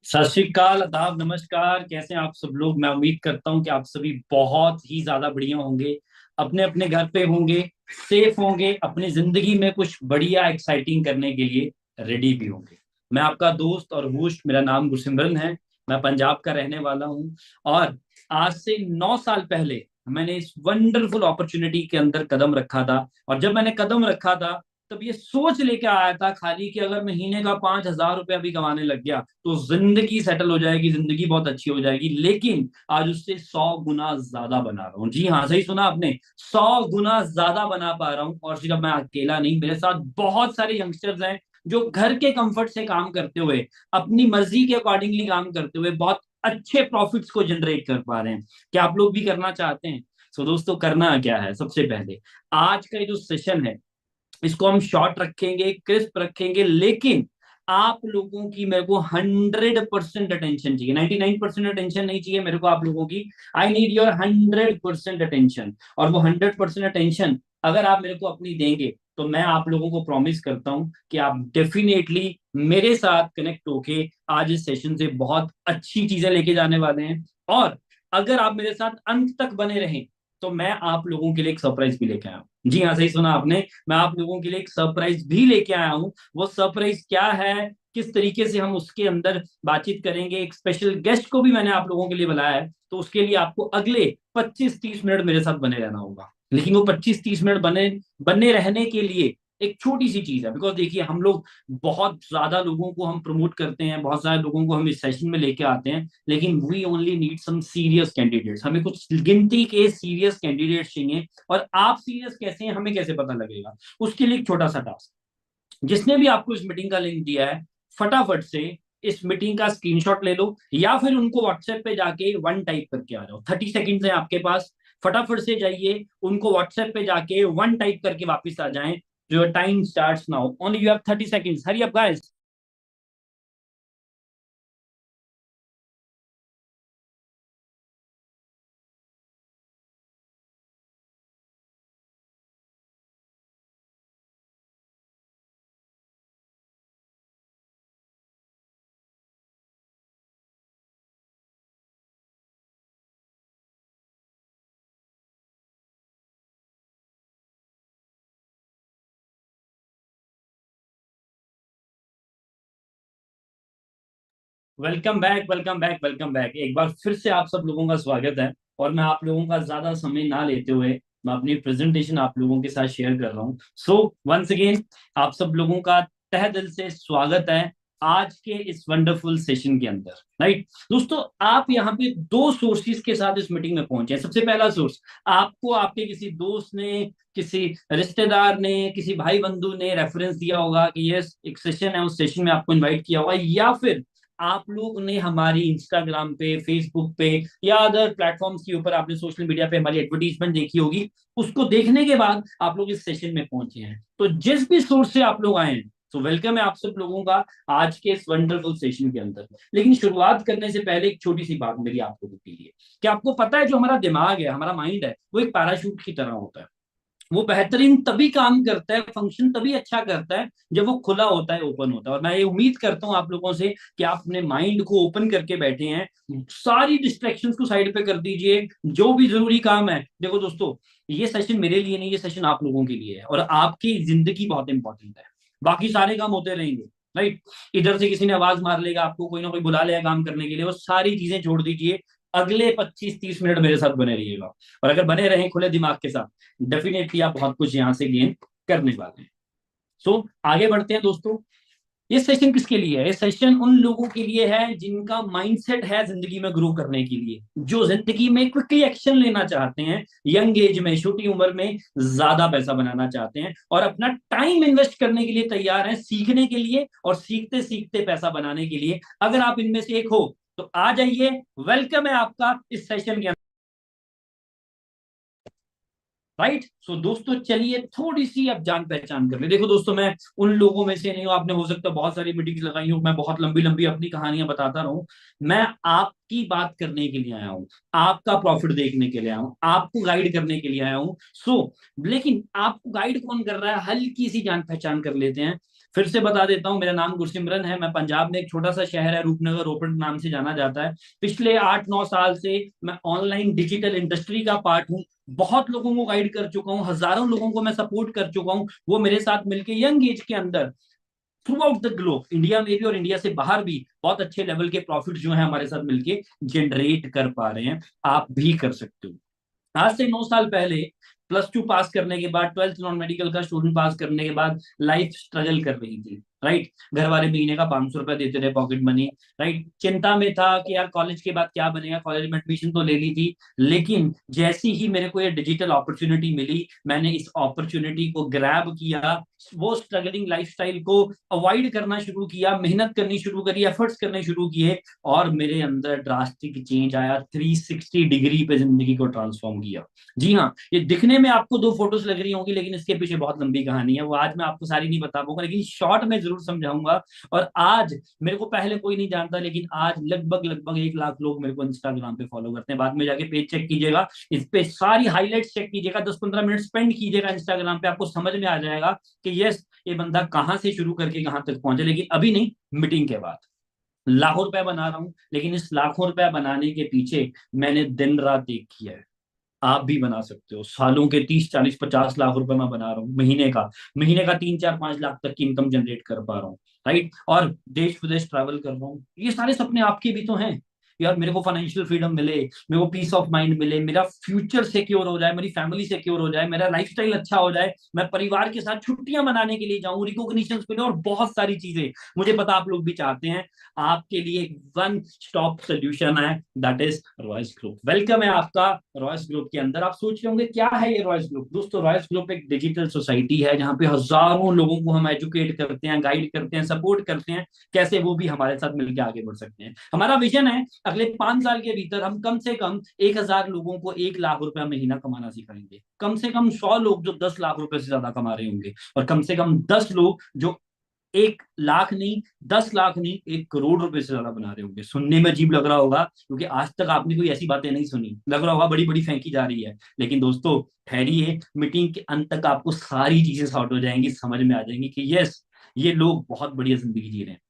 सत श्री अकाल, आदाब, नमस्कार। कैसे हैं आप सब लोग? मैं उम्मीद करता हूं कि आप सभी बहुत ही ज्यादा बढ़िया होंगे, अपने अपने घर पे होंगे, सेफ होंगे, अपनी जिंदगी में कुछ बढ़िया एक्साइटिंग करने के लिए रेडी भी होंगे। मैं आपका दोस्त और होस्ट, मेरा नाम गुरसिमरन है। मैं पंजाब का रहने वाला हूं और आज से 9 साल पहले मैंने इस वंडरफुल अपॉर्चुनिटी के अंदर कदम रखा था। और जब मैंने कदम रखा था तब ये सोच लेके आया था खाली कि अगर महीने का 5,000 रुपया भी कमाने लग गया तो जिंदगी सेटल हो जाएगी, जिंदगी बहुत अच्छी हो जाएगी। लेकिन आज उससे 100 गुना ज्यादा बना रहा हूँ। जी हाँ, सही सुना आपने, 100 गुना ज्यादा बना पा रहा हूँ। और सिर्फ मैं अकेला नहीं, मेरे साथ बहुत सारे यंगस्टर्स हैं जो घर के कंफर्ट से काम करते हुए, अपनी मर्जी के अकॉर्डिंगली काम करते हुए बहुत अच्छे प्रॉफिट्स को जनरेट कर पा रहे हैं। क्या आप लोग भी करना चाहते हैं? सो दोस्तों, करना क्या है? सबसे पहले आज का ये जो सेशन है इसको हम शॉर्ट रखेंगे, क्रिस्प रखेंगे, लेकिन आप लोगों की मेरे को 100% अटेंशन चाहिए। 99% अटेंशन नहीं चाहिए मेरे को आप लोगों की। I need your 100% attention. और वो 100% अटेंशन अगर आप मेरे को अपनी देंगे तो मैं आप लोगों को प्रॉमिस करता हूं कि आप डेफिनेटली मेरे साथ कनेक्ट होके आज इस सेशन से बहुत अच्छी चीजें लेके जाने वाले हैं। और अगर आप मेरे साथ अंत तक बने रहें तो मैं आप लोगों के लिए एक सरप्राइज भी लेके आया हूं। जी हाँ, सही सुना आपने, मैं आप लोगों के लिए एक सरप्राइज भी लेके आया हूं। वो सरप्राइज क्या है, किस तरीके से हम उसके अंदर बातचीत करेंगे, एक स्पेशल गेस्ट को भी मैंने आप लोगों के लिए बुलाया है। तो उसके लिए आपको अगले 25-30 मिनट मेरे साथ बने रहना होगा। लेकिन वो 25-30 मिनट बने बने रहने के लिए एक छोटी सी चीज है। बिकॉज देखिए, हम लोग बहुत ज्यादा लोगों को हम प्रमोट करते हैं, बहुत सारे लोगों को हम इस सेशन में लेके आते हैं, लेकिन we only need some serious candidates. हमें कुछ गिनती के सीरियस कैंडिडेट्स चाहिए। और आप सीरियस कैसे हैं हमें कैसे पता लगेगा? उसके लिए एक छोटा सा टास्क, जिसने भी आपको इस मीटिंग का लिंक दिया है, फटाफट से इस मीटिंग का स्क्रीनशॉट ले लो, या फिर उनको व्हाट्सएप पे जाके वन टाइप करके आ जाओ। 30 सेकेंड्स है आपके पास, फटाफट से जाइए, उनको व्हाट्सएप पे जाके वन टाइप करके वापस आ जाएं। Your time starts now, only you have 30 seconds, hurry up guys. Welcome back, welcome back, welcome back. एक बार फिर से आप सब लोगों का स्वागत है। और मैं आप लोगों का ज्यादा समय ना लेते हुए मैं अपनी प्रेजेंटेशन आप लोगों के साथ शेयर कर रहा हूँ। सो वंस अगेन आप सब लोगों का तहे दिल से स्वागत है आज के इस वंडरफुल सेशन के अंदर। राइट दोस्तों, आप यहाँ पे दो सोर्सेज के साथ इस मीटिंग में पहुंचे हैं। सबसे पहला सोर्स, आपको आपके किसी दोस्त ने, किसी रिश्तेदार ने, किसी भाई बंधु ने रेफरेंस दिया होगा कि ये एक सेशन है, उस सेशन में आपको इनवाइट किया होगा, या फिर आप लोग ने हमारी इंस्टाग्राम पे, फेसबुक पे या अदर प्लेटफॉर्म्स के ऊपर, आपने सोशल मीडिया पे हमारी एडवर्टीजमेंट देखी होगी। उसको देखने के बाद आप लोग इस सेशन में पहुंचे हैं। तो जिस भी सोर्स से आप लोग आए हैं, तो वेलकम है आप सब लोगों का आज के इस वंडरफुल सेशन के अंदर। लेकिन शुरुआत करने से पहले एक छोटी सी बात मेरी आप लोगों के लिए, कि आपको पता है जो हमारा दिमाग है, हमारा माइंड है, वो एक पैराशूट की तरह होता है। वो बेहतरीन तभी काम करता है, फंक्शन तभी अच्छा करता है जब वो खुला होता है, ओपन होता है। और मैं ये उम्मीद करता हूं आप लोगों से कि आप अपने माइंड को ओपन करके बैठे हैं। सारी डिस्ट्रैक्शंस को साइड पे कर दीजिए, जो भी जरूरी काम है। देखो दोस्तों, ये सेशन मेरे लिए नहीं, ये सेशन आप लोगों के लिए है, और आपकी जिंदगी बहुत इंपॉर्टेंट है। बाकी सारे काम होते रहेंगे। राइट, इधर से किसी ने आवाज मार लेगा आपको, कोई ना कोई बुला लेगा काम करने के लिए, वो सारी चीजें छोड़ दीजिए। अगले 25-30 मिनट मेरे साथ बने रहिएगा। और अगर बने रहें खुले दिमाग के साथ, डेफिनेटली आप बहुत कुछ यहां से गेन करने वाले हैं। सो आगे बढ़ते हैं दोस्तों। ये सेशन किसके लिए है? ये सेशन उन लोगों के लिए है जिनका माइंडसेट है जिंदगी में ग्रो करने के लिए, जो जिंदगी में क्विकली एक्शन लेना चाहते हैं, यंग एज में, छोटी उम्र में ज्यादा पैसा बनाना चाहते हैं, और अपना टाइम इन्वेस्ट करने के लिए तैयार हैं, सीखने के लिए और सीखते सीखते पैसा बनाने के लिए। अगर आप इनमें से एक हो तो आ जाइए, वेलकम है आपका इस सेशन के। राइट, सो दोस्तों चलिए थोड़ी सी अब जान पहचान कर ले। देखो दोस्तों, मैं उन लोगों में से नहीं हूं, आपने हो सकता है बहुत सारी मीटिंग्स लगाई हो, मैं बहुत लंबी लंबी अपनी कहानियां बताता रहूं। मैं आपकी बात करने के लिए आया हूं, आपका प्रॉफिट देखने के लिए आया हूं, आपको गाइड करने के लिए आया हूं। सो लेकिन आपको गाइड कौन कर रहा है, हल्की सी जान पहचान कर लेते हैं। फिर से बता देता हूँ, मेरा नाम गुरसिमरन है। मैं पंजाब में एक छोटा सा शहर है रूपनगर, रोपड़ नाम से जाना जाता है। पिछले 8-9 साल से मैं ऑनलाइन डिजिटल इंडस्ट्री का पार्ट हूँ। बहुत लोगों को गाइड कर चुका हूँ, हजारों लोगों को मैं सपोर्ट कर चुका हूँ, वो मेरे साथ मिलके यंग एज के अंदर through out the globe, India में भी और इंडिया से बाहर भी बहुत अच्छे लेवल के प्रॉफिट जो है हमारे साथ मिलके जनरेट कर पा रहे हैं। आप भी कर सकते हो। आज से 9 साल पहले +2 पास करने के बाद, 12th नॉन मेडिकल का स्टूडेंट पास करने के बाद लाइफ स्ट्रगल कर रही थी, राइट। घर वाले महीने का 500 रुपया देते रहे पॉकेट मनी, राइट। चिंता में था कि यार कॉलेज के बाद क्या बनेगा, कॉलेज में एडमिशन तो ले ली थी, लेकिन जैसी ही मेरे को ये डिजिटल अपॉर्चुनिटी मिली, मैंने इस अपॉर्चुनिटी को ग्रैब किया। वो स्ट्रगलिंग लाइफस्टाइल को अवॉइड करना शुरू किया, मेहनत करनी शुरू करी, एफर्ट्स करने शुरू किए, और मेरे अंदर ड्रास्टिक चेंज आया। 360 डिग्री पे जिंदगी को ट्रांसफॉर्म किया। जी हाँ, ये दिखने में आपको 2 फोटोज लग रही होंगी, लेकिन इसके पीछे बहुत लंबी कहानी है, वो आज मैं आपको सारी नहीं बता पाऊंगा, लेकिन शॉर्ट में जरूर समझाऊंगा। और आज मेरे को पहले कोई नहीं जानता, लेकिन आज लगभग लगभग 1 लाख लोग मेरे को इंस्टाग्राम पे फॉलो करते हैं। बाद में जाके पेज चेक कीजिएगा, इस पे सारी हाईलाइट्स चेक कीजिएगा, 10-15 मिनट स्पेंड कीजिएगा इंस्टाग्राम पे, आपको समझ में आ जाएगा कि यस, ये बंदा कहाँ से शुरू करके कहाँ तक पहुंचे। लेकिन अभी नहीं, मीटिंग के बाद लाखों रुपया बना रहा हूं, लेकिन इस लाखों रुपया बनाने के पीछे मैंने दिन रात एक किया है। आप भी बना सकते हो। सालों के 30, 40, 50 लाख रुपए मैं बना रहा हूँ महीने का 3, 4, 5 लाख तक की इनकम जनरेट कर पा रहा हूँ, राइट। और देश विदेश ट्रैवल कर रहा हूँ। ये सारे सपने आपके भी तो हैं। यार मेरे को फाइनेंशियल फ्रीडम मिले, मेरे को पीस ऑफ माइंड मिले, मेरा फ्यूचर सिक्योर हो जाए, मेरी फैमिली सिक्योर हो जाए, मेरा लाइफस्टाइल अच्छा हो जाए, मैं परिवार के साथ छुट्टियां मनाने के लिए जाऊं, रिकॉग्निशन मिले, और बहुत सारी चीजें। मुझे पता आप लोग भी चाहते हैं। आपके लिए वन स्टॉप सोल्यूशन है, that is Royce group. Welcome है आपका रॉयस ग्रुप के अंदर। आप सोच रहे होंगे क्या है ये रॉयस ग्रुप। दोस्तों, रॉयस ग्रुप एक डिजिटल सोसाइटी है जहां पे हजारों लोगों को हम एजुकेट करते हैं, गाइड करते हैं, सपोर्ट करते हैं, कैसे वो भी हमारे साथ मिलकर आगे बढ़ सकते हैं। हमारा विजन है अगले 5 साल के भीतर हम कम से कम 1,000 लोगों को 1 लाख रुपया महीना कमाना सिखाएंगे। कम से कम 100 लोग जो 10 लाख रुपए से ज्यादा कमा रहे होंगे, और कम से कम 10 लोग जो 1 लाख नहीं, 10 लाख नहीं, 1 करोड़ रुपए से ज्यादा बना रहे होंगे। सुनने में अजीब लग रहा होगा, क्योंकि आज तक आपने कोई ऐसी बातें नहीं सुनी, लग रहा होगा बड़ी बड़ी फेंकी जा रही है। लेकिन दोस्तों, ठहरिए, मीटिंग के अंत तक आपको सारी चीजें सॉर्ट हो जाएंगी, समझ में आ जाएंगी कि यस, ये लोग बहुत बढ़िया जिंदगी जी रहे हैं।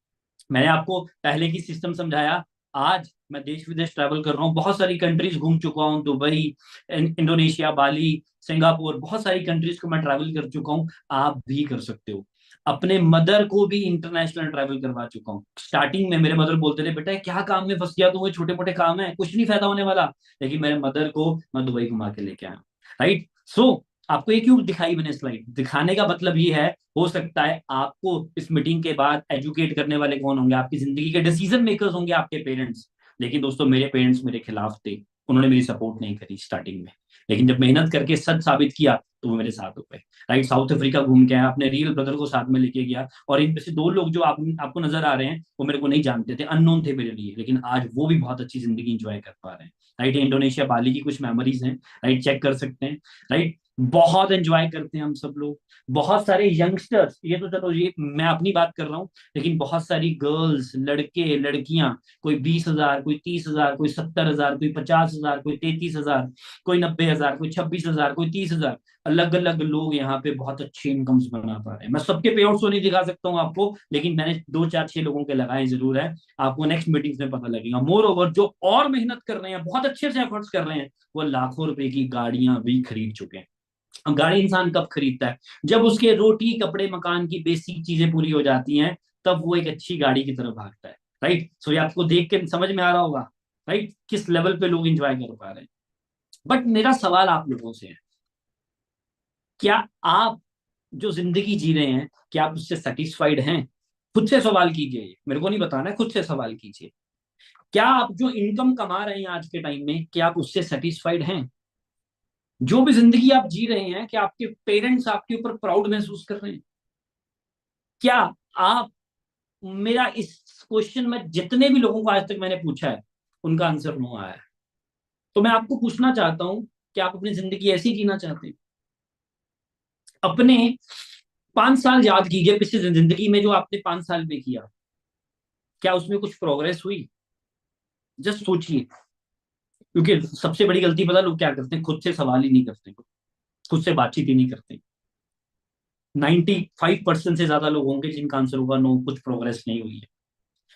मैंने आपको पहले की सिस्टम समझाया। आज मैं देश विदेश ट्रैवल कर रहा हूँ, बहुत सारी कंट्रीज घूम चुका हूँ, दुबई, इंडोनेशिया, बाली, सिंगापुर, बहुत सारी कंट्रीज को मैं ट्रैवल कर चुका हूँ। आप भी कर सकते हो। अपने मदर को भी इंटरनेशनल ट्रैवल करवा चुका हूँ। स्टार्टिंग में मेरे मदर बोलते थे, बेटा क्या काम में फंस गया तू, ये छोटे मोटे काम है, कुछ नहीं फायदा होने वाला। लेकिन मेरे मदर को मैं दुबई घुमा के लेके आया, राइट। सो आपको ये क्यों दिखाई मैंने स्लाइड, दिखाने का मतलब ये है, हो सकता है आपको इस मीटिंग के बाद एजुकेट करने वाले कौन होंगे, आपकी जिंदगी के डिसीजन मेकर्स होंगे आपके पेरेंट्स। लेकिन दोस्तों, मेरे पेरेंट्स मेरे खिलाफ थे, उन्होंने मेरी सपोर्ट नहीं करी स्टार्टिंग में। लेकिन जब मेहनत करके सच साबित किया, तो वो मेरे साथ हो गए, राइट। साउथ अफ्रीका घूम के आया, अपने रियल ब्रदर को साथ में लेके गया, और इनमें से 2 लोग जो आपको नजर आ रहे हैं, वो मेरे को नहीं जानते थे, अननोन थे मेरे लिए, लेकिन आज वो भी बहुत अच्छी जिंदगी इंजॉय कर पा रहे हैं, राइट। इंडोनेशिया, बाली की कुछ मेमोरीज हैं, राइट, चेक कर सकते हैं, राइट। बहुत एंजॉय करते हैं हम सब लोग। बहुत सारे यंगस्टर्स, ये तो चलो ये मैं अपनी बात कर रहा हूँ, लेकिन बहुत सारी गर्ल्स, लड़के, लड़कियां, कोई 20,000, कोई 30,000, कोई 70,000, कोई 50,000, कोई 33,000, कोई 90,000, कोई 26,000, कोई 30,000, अलग अलग लोग यहाँ पे बहुत अच्छे इनकम्स बना पा रहे हैं। मैं सबके पे आउट्स तो नहीं दिखा सकता हूँ आपको, लेकिन मैंने 2, 4, 6 लोगों के लगाए जरूर है। आपको नेक्स्ट मीटिंग्स में पता लगेगा। मोर ओवर, जो और मेहनत कर रहे हैं, बहुत अच्छे से एफर्ट्स कर रहे हैं, वो लाखों रुपए की गाड़ियां भी खरीद चुके हैं। अब गाड़ी इंसान कब खरीदता है, जब उसके रोटी कपड़े मकान की बेसिक चीजें पूरी हो जाती हैं, तब वो एक अच्छी गाड़ी की तरफ भागता है, राइट। सो ये आपको देख के समझ में आ रहा होगा, राइट, किस लेवल पे लोग एंजॉय कर पा रहे हैं। बट मेरा सवाल आप लोगों से है, क्या आप जो जिंदगी जी रहे हैं, क्या आप उससे सेटिस्फाइड हैं। खुद से सवाल कीजिए, मेरे को नहीं बताना है, खुद से सवाल कीजिए। क्या आप जो इनकम कमा रहे हैं आज के टाइम में, क्या आप उससे सेटिस्फाइड हैं। जो भी जिंदगी आप जी रहे हैं, क्या आपके पेरेंट्स आपके ऊपर प्राउड महसूस कर रहे हैं। क्या आप, मेरा इस क्वेश्चन में जितने भी लोगों को आज तक मैंने पूछा है, उनका आंसर नो आया है। तो मैं आपको पूछना चाहता हूं कि आप अपनी जिंदगी ऐसी जीना चाहते हैं। अपने 5 साल याद कीजिए, पिछली जिंदगी में जो आपने 5 साल में किया, क्या उसमें कुछ प्रोग्रेस हुई। जस्ट सोचिए। क्योंकि सबसे बड़ी गलती पता लोग क्या करते हैं, खुद से सवाल ही नहीं करते, खुद से बातचीत ही नहीं करते। 95% से ज्यादा लोग होंगे जिनका आंसर होगा नो, कुछ प्रोग्रेस नहीं हुई है।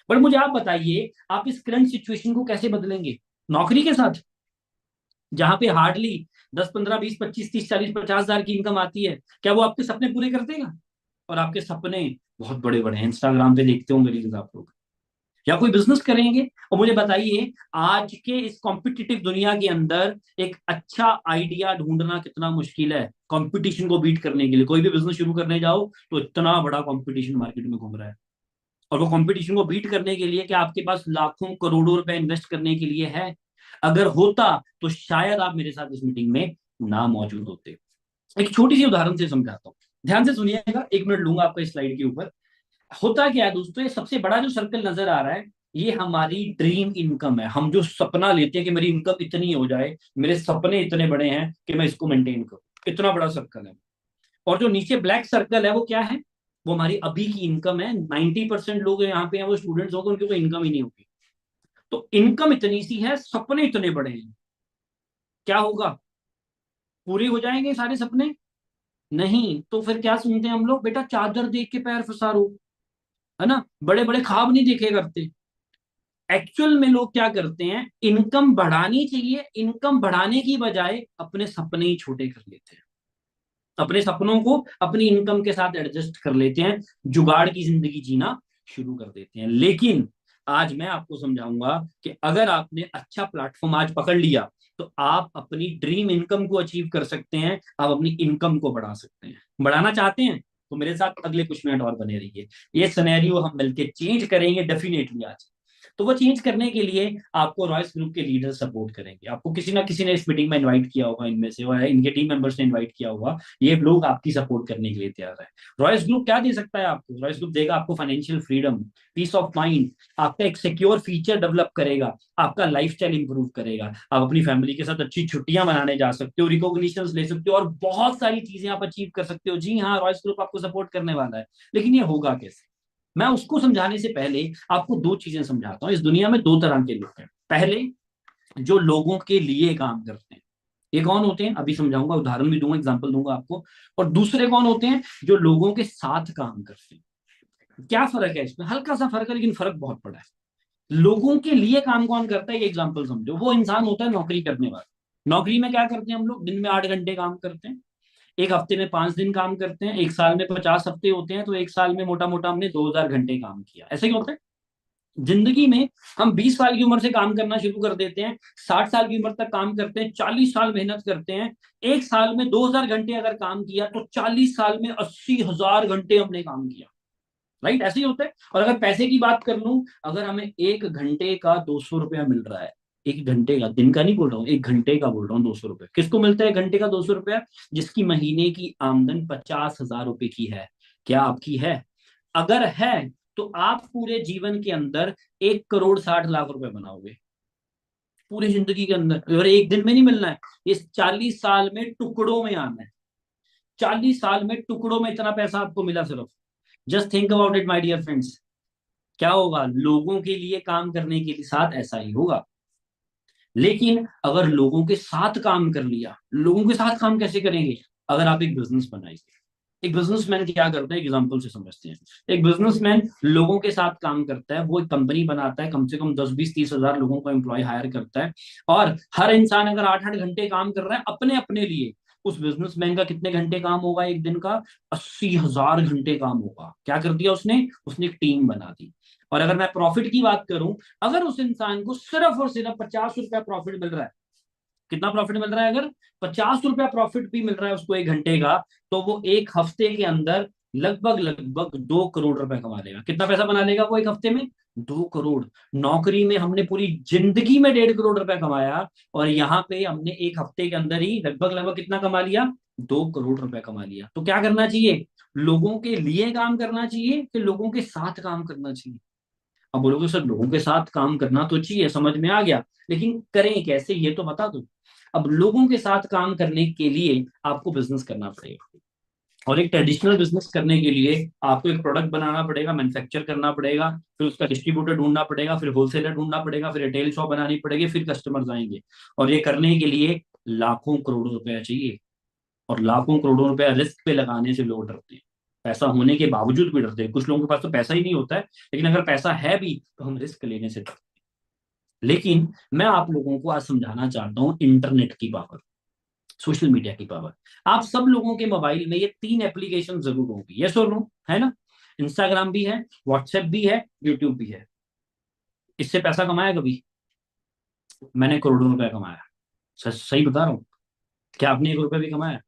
बट मुझे आप बताइए, आप इस करंट सिचुएशन को कैसे बदलेंगे? नौकरी के साथ, जहां पे हार्डली 10, 15, 20, 25, 30, 40, 50 हजार की इनकम आती है, क्या वो आपके सपने पूरे कर देगा? और आपके सपने बहुत बड़े बड़े हैं, इंस्टाग्राम पे देखते होंगे रील्स आप लोग। या कोई बिजनेस करेंगे? और मुझे बताइए, आज के इस कॉम्पिटिटिव दुनिया के अंदर एक अच्छा आइडिया ढूंढना कितना मुश्किल है कंपटीशन को बीट करने के लिए। कोई भी बिजनेस शुरू करने जाओ तो इतना बड़ा कंपटीशन मार्केट में घूम रहा है, और वो कंपटीशन को बीट करने के लिए क्या आपके पास लाखों करोड़ों रुपए इन्वेस्ट करने के लिए है? अगर होता तो शायद आप मेरे साथ इस मीटिंग में ना मौजूद होते। एक छोटी सी उदाहरण से समझाता हूँ, ध्यान से सुनिएगा, 1 मिनट लूंगा आपका इस स्लाइड के ऊपर। होता क्या है दोस्तों, ये सबसे बड़ा जो सर्कल नजर आ रहा है, ये हमारी ड्रीम इनकम है। हम जो सपना लेते हैं कि मेरी इनकम इतनी हो जाए, मेरे सपने इतने बड़े हैं कि मैं इसको मेंटेन करूं, इतना बड़ा सर्कल है। और जो नीचे ब्लैक सर्कल है वो क्या है? वो हमारी अभी की इनकम है। 90% लोग यहाँ पे हैं वो स्टूडेंट्स होंगे, उनकी कोई इनकम ही नहीं होगी। तो इनकम इतनी सी है, सपने इतने बड़े हैं, क्या होगा? पूरे हो जाएंगे सारे सपने? नहीं। तो फिर क्या सुनते हैं हम लोग? बेटा चादर देख के पैर पसारो, है ना, बड़े बड़े ख्वाब नहीं देखे करते। एक्चुअल में लोग क्या करते हैं, इनकम बढ़ानी चाहिए, इनकम बढ़ाने की बजाय अपने सपने ही छोटे कर लेते हैं, अपने सपनों को अपनी इनकम के साथ एडजस्ट कर लेते हैं, जुगाड़ की जिंदगी जीना शुरू कर देते हैं। लेकिन आज मैं आपको समझाऊंगा कि अगर आपने अच्छा प्लेटफॉर्म आज पकड़ लिया तो आप अपनी ड्रीम इनकम को अचीव कर सकते हैं, आप अपनी इनकम को बढ़ा सकते हैं। बढ़ाना चाहते हैं तो मेरे साथ अगले कुछ मिनट और बने रहिए, ये सिनेरियो हम मिलकर चेंज करेंगे डेफिनेटली आज। तो वो चेंज करने के लिए आपको रॉयस ग्रुप के लीडर सपोर्ट करेंगे। आपको किसी ना किसी ने इस मीटिंग में इनवाइट किया होगा, इनमें से, और इनके टीम मेंबर्स ने इनवाइट किया होगा। ये लोग आपकी सपोर्ट करने के लिए तैयार है। रॉयस ग्रुप क्या दे सकता है आपको? रॉयस ग्रुप देगा आपको financial freedom, peace of mind, आपका एक सिक्योर फ्यूचर डेवलप करेगा, आपका लाइफस्टाइल इंप्रूव करेगा, आप अपनी फैमिली के साथ अच्छी छुट्टियां मनाने जा सकते हो, रिकॉग्निशन ले सकते हो, और बहुत सारी चीजें आप अचीव कर सकते हो। जी हाँ, रॉयस ग्रुप आपको सपोर्ट करने वाला है। लेकिन ये होगा कैसे? मैं उसको समझाने से पहले आपको दो चीजें समझाता हूं। इस दुनिया में दो तरह के लोग हैं। पहले, जो लोगों के लिए काम करते हैं, ये कौन होते हैं? अभी समझाऊंगा, उदाहरण भी दूंगा, एग्जांपल दूंगा आपको। और दूसरे कौन होते हैं? जो लोगों के साथ काम करते हैं। क्या फर्क है इसमें? हल्का सा फर्क है, लेकिन फर्क बहुत बड़ा है। लोगों के लिए काम कौन करता है, ये एग्जाम्पल समझो। वो इंसान होता है नौकरी करने वाला। नौकरी में क्या करते हैं हम लोग? दिन में 8 घंटे काम करते हैं, एक हफ्ते में 5 दिन काम करते हैं, एक साल में 50 हफ्ते होते हैं, तो एक साल में मोटा मोटा हमने 2000 घंटे काम किया। ऐसे ही होता है जिंदगी में। हम 20 साल की उम्र से काम करना शुरू कर देते हैं, 60 साल की उम्र तक काम करते हैं, 40 साल मेहनत करते हैं। एक साल में 2000 घंटे अगर काम किया तो 40 साल में 80 हजार घंटे हमने काम किया। राइट, ऐसे ही होता है। और अगर पैसे की बात कर लूं, अगर हमें 1 घंटे का 200 रुपया मिल रहा है, 1 घंटे का, दिन का नहीं बोल रहा हूँ, 1 घंटे का बोल रहा हूँ, 200 रुपये किसको मिलता है? 1 घंटे का 200 रुपया, जिसकी महीने की आमदन 50 हजार रुपए की है। क्या आपकी है? अगर है तो आप पूरे जीवन के अंदर 1 करोड़ 60 लाख रुपए बनाओगे, पूरी जिंदगी के अंदर। और एक दिन में नहीं मिलना है, इस 40 साल में टुकड़ों में आना है। 40 साल में टुकड़ों में इतना पैसा आपको मिला सिर्फ। Just think about it my dear friends. क्या होगा? लोगों के लिए काम करने के साथ ऐसा ही होगा। लेकिन अगर लोगों के साथ काम कर लिया, लोगों के साथ काम कैसे करेंगे? अगर आप एक बिजनेस बनाएंगे। एक बिजनेसमैन क्या करता है, एग्जांपल से समझते हैं। एक बिजनेसमैन लोगों के साथ काम करता है, वो एक कंपनी बनाता है, कम से कम 10, 20, 30 हजार लोगों को एम्प्लॉय हायर करता है। और हर इंसान अगर 8 8 घंटे काम कर रहा है अपने अपने लिए, उस बिजनेसमैन का कितने घंटे काम होगा एक दिन का? 80 हजार घंटे काम होगा। क्या कर दिया उसने? उसने एक टीम बना दी। और अगर मैं प्रॉफिट की बात करूं, अगर उस इंसान को सिर्फ और सिर्फ 50 रुपया प्रॉफिट मिल रहा है, कितना प्रॉफिट मिल रहा है? अगर 50 रुपया प्रॉफिट भी मिल रहा है उसको 1 घंटे का, तो वो एक हफ्ते के अंदर लगभग लगभग 2 करोड़ रुपए कमा लेगा। कितना पैसा बना लेगा वो एक हफ्ते में? 2 करोड़। नौकरी में हमने पूरी जिंदगी में 1.5 करोड़ रुपए कमाया, और यहाँ पे हमने एक हफ्ते के अंदर ही लगभग लगभग कितना कमा लिया? 2 करोड़ रुपए कमा लिया। तो क्या करना चाहिए? लोगों के लिए काम करना चाहिए कि लोगों के साथ काम करना चाहिए? अब बोलोगे सर लोगों के साथ काम करना तो चाहिए, समझ में आ गया, लेकिन करें कैसे ये तो बता दो। अब लोगों के साथ काम करने के लिए आपको बिजनेस करना पड़ेगा, और एक ट्रेडिशनल बिजनेस करने के लिए आपको एक प्रोडक्ट बनाना पड़ेगा, मैन्युफैक्चर करना पड़ेगा, फिर उसका डिस्ट्रीब्यूटर ढूंढना पड़ेगा, फिर होलसेलर ढूंढना पड़ेगा, फिर रिटेल शॉप बनानी पड़ेगी, फिर कस्टमर्स आएंगे। और ये करने के लिए लाखों करोड़ों रुपया चाहिए, और लाखों करोड़ों रुपया रिस्क पे लगाने से लोग डरते हैं। पैसा होने के बावजूद भी डरते हैं। कुछ लोगों के पास तो पैसा ही नहीं होता है, लेकिन अगर पैसा है भी तो हम रिस्क लेने से डरते हैं। लेकिन मैं आप लोगों को आज समझाना चाहता हूँ इंटरनेट की पावर, सोशल मीडिया की पावर। आप सब लोगों के मोबाइल में ये 3 एप्लीकेशन जरूर होंगी, यस और नो, है ना? इंस्टाग्राम भी है, व्हाट्सएप भी है, यूट्यूब भी है। इससे पैसा कमाया कभी? मैंने करोड़ों रुपया कमाया। सच सही बता रहा हूँ। क्या आपने 1 रुपया भी कमाया?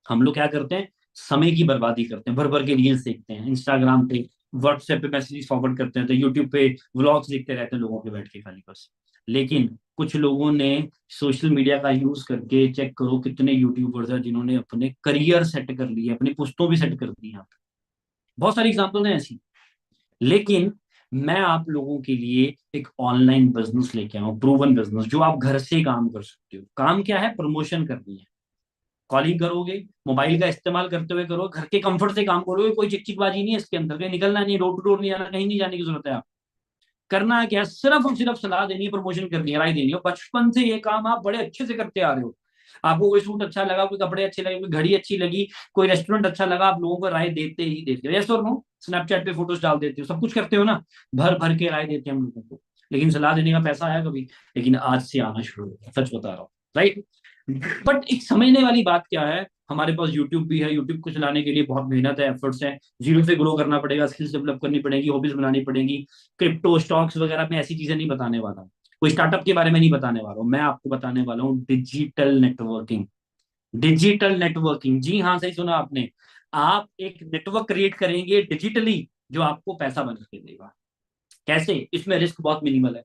हम लोग क्या करते हैं, समय की बर्बादी करते हैं, भर भर के रील्स देखते हैं इंस्टाग्राम पे, व्हाट्सएप पे मैसेज फॉरवर्ड करते हैं, तो यूट्यूब पे व्लॉग्स देखते रहते हैं लोगों के बैठ के खाली बस। लेकिन कुछ लोगों ने सोशल मीडिया का यूज करके, चेक करो कितने यूट्यूबर्स हैं जिन्होंने अपने करियर सेट कर लिए, अपनी पुश्तों भी सेट कर दी हैं। बहुत सारी एग्जाम्पल हैं ऐसी। लेकिन मैं आप लोगों के लिए एक ऑनलाइन बिजनेस लेके आया हूँ, प्रूवन बिजनेस, जो आप घर से काम कर सकते हो। काम क्या है? प्रमोशन करनी है। कॉलिंग करोगे, मोबाइल का इस्तेमाल करते हुए करो, घर के कंफर्ट से काम करोगे, कोई चिकचिकबाजी नहीं है इसके अंदर, कहीं निकलना नहीं, डोर टू डोर नहीं जाना, कहीं नहीं जाने की जरूरत है। आप करना है क्या? सिर्फ और सिर्फ सलाह देनी है, प्रमोशन करनी है, राय देनी है। बचपन से ये काम आप बड़े अच्छे से करते आ रहे हो। आपको कोई सूट अच्छा लगा, कोई कपड़े अच्छे लगे, कोई घड़ी अच्छी लगी, कोई रेस्टोरेंट अच्छा लगा, आप लोगों को राय देते ही देते हो, यस और नो? स्नैपचैट पे फोटोज डाल देते हो, सब कुछ करते हो ना, भर भर के राय देते हैं हम लोगों को। लेकिन सलाह देने का पैसा है कभी? लेकिन आज से आना शुरू हो गया, सच बता रहा हूँ, राइट? बट एक समझने वाली बात क्या है, हमारे पास यूट्यूब भी है। यूट्यूब को चलाने के लिए बहुत मेहनत है, एफर्ट्स है। जीरो से ग्रो करना पड़ेगा, स्किल्स डेवलप करनी पड़ेगी, हॉबीज बनानी पड़ेगी। क्रिप्टो स्टॉक्स वगैरह में ऐसी चीजें नहीं बताने वाला हूँ, कोई स्टार्टअप के बारे में नहीं बताने वाला हूँ। मैं आपको बताने वाला हूँ डिजिटल नेटवर्किंग। डिजिटल नेटवर्किंग, जी हाँ, सही सुना आपने। आप एक नेटवर्क क्रिएट करेंगे डिजिटली, जो आपको पैसा बना के देगा। कैसे? इसमें रिस्क बहुत मिनिमल है,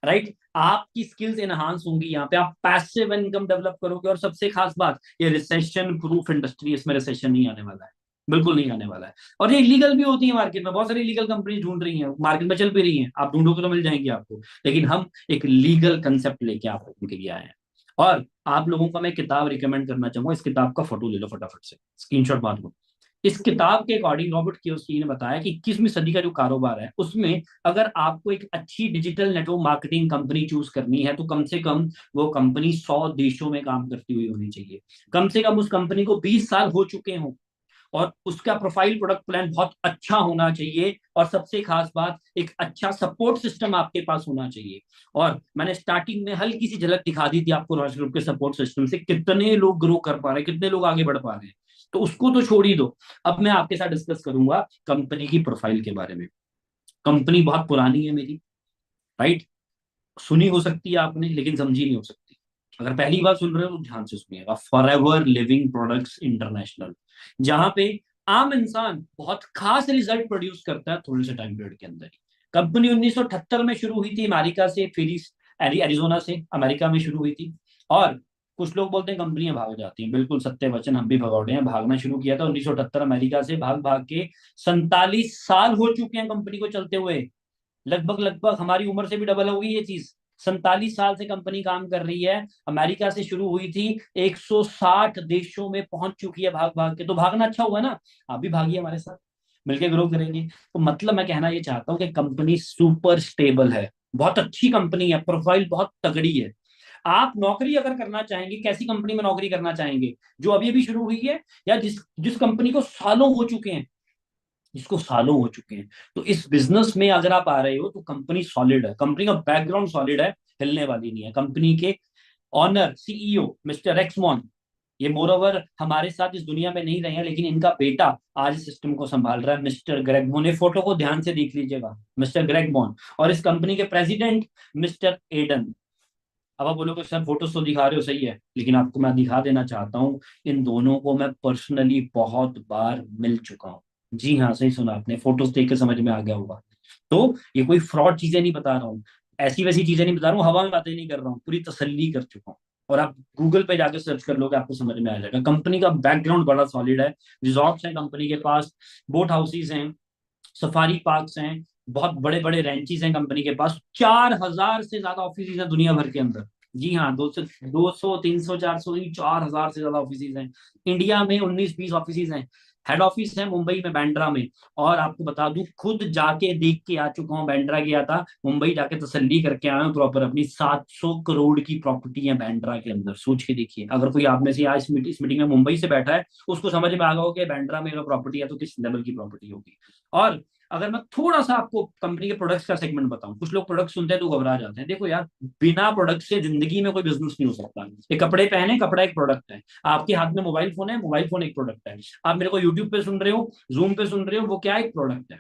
राइट? आपकी स्किल्स एनहांस होंगी, यहाँ पे आप पैसिव इनकम डेवलप करोगे। और सबसे खास बात, ये रिसेशन प्रूफ इंडस्ट्री, इसमें रिसेशन नहीं आने वाला है, बिल्कुल नहीं आने वाला है। और ये इलीगल भी होती है मार्केट में, बहुत सारी लीगल कंपनी ढूंढ रही हैं, मार्केट में चल भी रही हैं, आप ढूंढोगे तो मिल जाएंगी आपको। लेकिन हम एक लीगल कंसेप्ट लेके आप लोगों के लिए आए हैं। और आप लोगों को मैं किताब रिकमेंड करना चाहूंगा, इस किताब का फोटो ले लो फटाफट से, स्क्रीनशॉट मार लो। इस किताब के अकॉर्डिंग रॉबर्ट कियोसाकी ने बताया कि 21वीं सदी का जो कारोबार है उसमें अगर आपको एक अच्छी digital network marketing company choose करनी है, तो कम से कम वो कंपनी 100 देशों में काम करती हुई होनी चाहिए। कम से कम उस कंपनी को 20 साल हो चुके हों, और उसका प्रोफाइल प्रोडक्ट प्लान बहुत अच्छा होना चाहिए। और सबसे खास बात, एक अच्छा सपोर्ट सिस्टम आपके पास होना चाहिए। और मैंने स्टार्टिंग में हल्की सी झलक दिखा दी थी आपको रॉयस ग्रुप के सपोर्ट सिस्टम से, कितने लोग ग्रो कर पा रहे हैं, कितने लोग आगे बढ़ पा रहे हैं। तो उसको तो छोड़ ही दो। अब मैं आपके साथ डिस्कस करूंगा कंपनी की प्रोफाइल के बारे में। कंपनी बहुत पुरानी है मेरी, राइट? सुनी हो सकती है आपने, लेकिन समझी नहीं हो सकती। अगर पहली बार सुन रहे हो तो ध्यान से सुनिएगा। फॉरएवर लिविंग प्रोडक्ट्स इंटरनेशनल, जहां पे आम इंसान बहुत खास रिजल्ट प्रोड्यूस करता है थोड़े से टाइम पीरियड के अंदर ही। कंपनी 1978 में शुरू हुई थी अमेरिका से, फिनिक्स एरिजोना से अमेरिका में शुरू हुई थी। और कुछ लोग बोलते हैं कंपनियां भाग जाती हैं, बिल्कुल सत्य वचन, हम भी भगौड़े हैं। भागना शुरू किया था 1978 अमेरिका से, भाग भाग के 47 साल हो चुके हैं कंपनी को चलते हुए। लगभग लगभग हमारी उम्र से भी डबल हो गई ये चीज। 47 साल से कंपनी काम कर रही है, अमेरिका से शुरू हुई थी, 160 देशों में पहुंच चुकी है भाग भाग के। तो भागना अच्छा हुआ ना, आप भी भागिए हमारे साथ, मिलकर ग्रो करेंगे। तो मतलब मैं कहना ये चाहता हूँ कि कंपनी सुपर स्टेबल है, बहुत अच्छी कंपनी है, प्रोफाइल बहुत तगड़ी है। आप नौकरी अगर करना चाहेंगे, कैसी कंपनी में नौकरी करना चाहेंगे? जो अभी अभी शुरू हुई है, या जिस जिस कंपनी को सालों हो चुके हैं, जिसको सालों हो चुके हैं? तो इस बिजनेस में अगर आप आ रहे हो तो कंपनी सॉलिड है, कंपनी का बैकग्राउंड सॉलिड है, हिलने वाली नहीं है। कंपनी के ऑनर सीईओ मिस्टर एक्समॉन, ये मोर ओवर हमारे साथ इस दुनिया में नहीं रहे हैं, लेकिन इनका बेटा आज सिस्टम को संभाल रहा है, मिस्टर ग्रेग मॉन। ये फोटो को ध्यान से देख लीजिएगा, मिस्टर ग्रेग मॉन। और इस कंपनी के प्रेसिडेंट मिस्टर एडन। अब आप बोलोगे सर फोटोज तो दिखा रहे हो, सही है, लेकिन आपको मैं दिखा देना चाहता हूँ, इन दोनों को मैं पर्सनली बहुत बार मिल चुका हूँ। जी हाँ, सही सुना आपने, फोटोज देख के समझ में आ गया होगा। तो ये कोई फ्रॉड चीजें नहीं बता रहा हूँ, ऐसी वैसी चीजें नहीं बता रहा हूँ, हवा में बातें नहीं कर रहा हूँ, पूरी तसल्ली कर चुका हूँ। और आप गूगल पे जाकर सर्च कर लोगे, आपको समझ में आ जाएगा। कंपनी का बैकग्राउंड बड़ा सॉलिड है। रिजॉर्ट्स हैं कंपनी के पास, बोट हाउसेज हैं, सफारी पार्क्स हैं, बहुत बड़े बड़े रेंचेस हैं कंपनी के पास। 4,000 से ज्यादा ऑफिस हैं दुनिया भर के अंदर। जी हाँ, 200 300 400 नहीं, 4,000 से ज्यादा ऑफिस हैं। इंडिया में 19-20 ऑफिस हैं। हेड ऑफिस है मुंबई में बांद्रा में। और आपको बता दूं, खुद जाके देख के आ चुका हूँ, बांद्रा गया था, मुंबई जाके तसल्ली करके आया हूँ प्रॉपर। अपनी 700 करोड़ की प्रॉपर्टी है बांद्रा के अंदर, सोच के देखिए। अगर कोई आप में से आज इस मीटिंग में मुंबई से बैठा है, उसको समझ में आ गया हो कि बांद्रा में अगर प्रॉपर्टी है तो किस लेवल की प्रॉपर्टी होगी। और अगर मैं थोड़ा सा आपको कंपनी के प्रोडक्ट्स का सेगमेंट बताऊं, कुछ लोग प्रोडक्ट सुनते हैं तो घबरा जाते हैं। देखो यार, बिना प्रोडक्ट से जिंदगी में कोई बिजनेस नहीं हो सकता। ये कपड़े पहने, कपड़ा एक प्रोडक्ट है। आपके हाथ में मोबाइल फोन है, मोबाइल फोन एक प्रोडक्ट है। आप मेरे को यूट्यूब पे सुन रहे हो, जूम पे सुन रहे हो, वो क्या एक प्रोडक्ट है।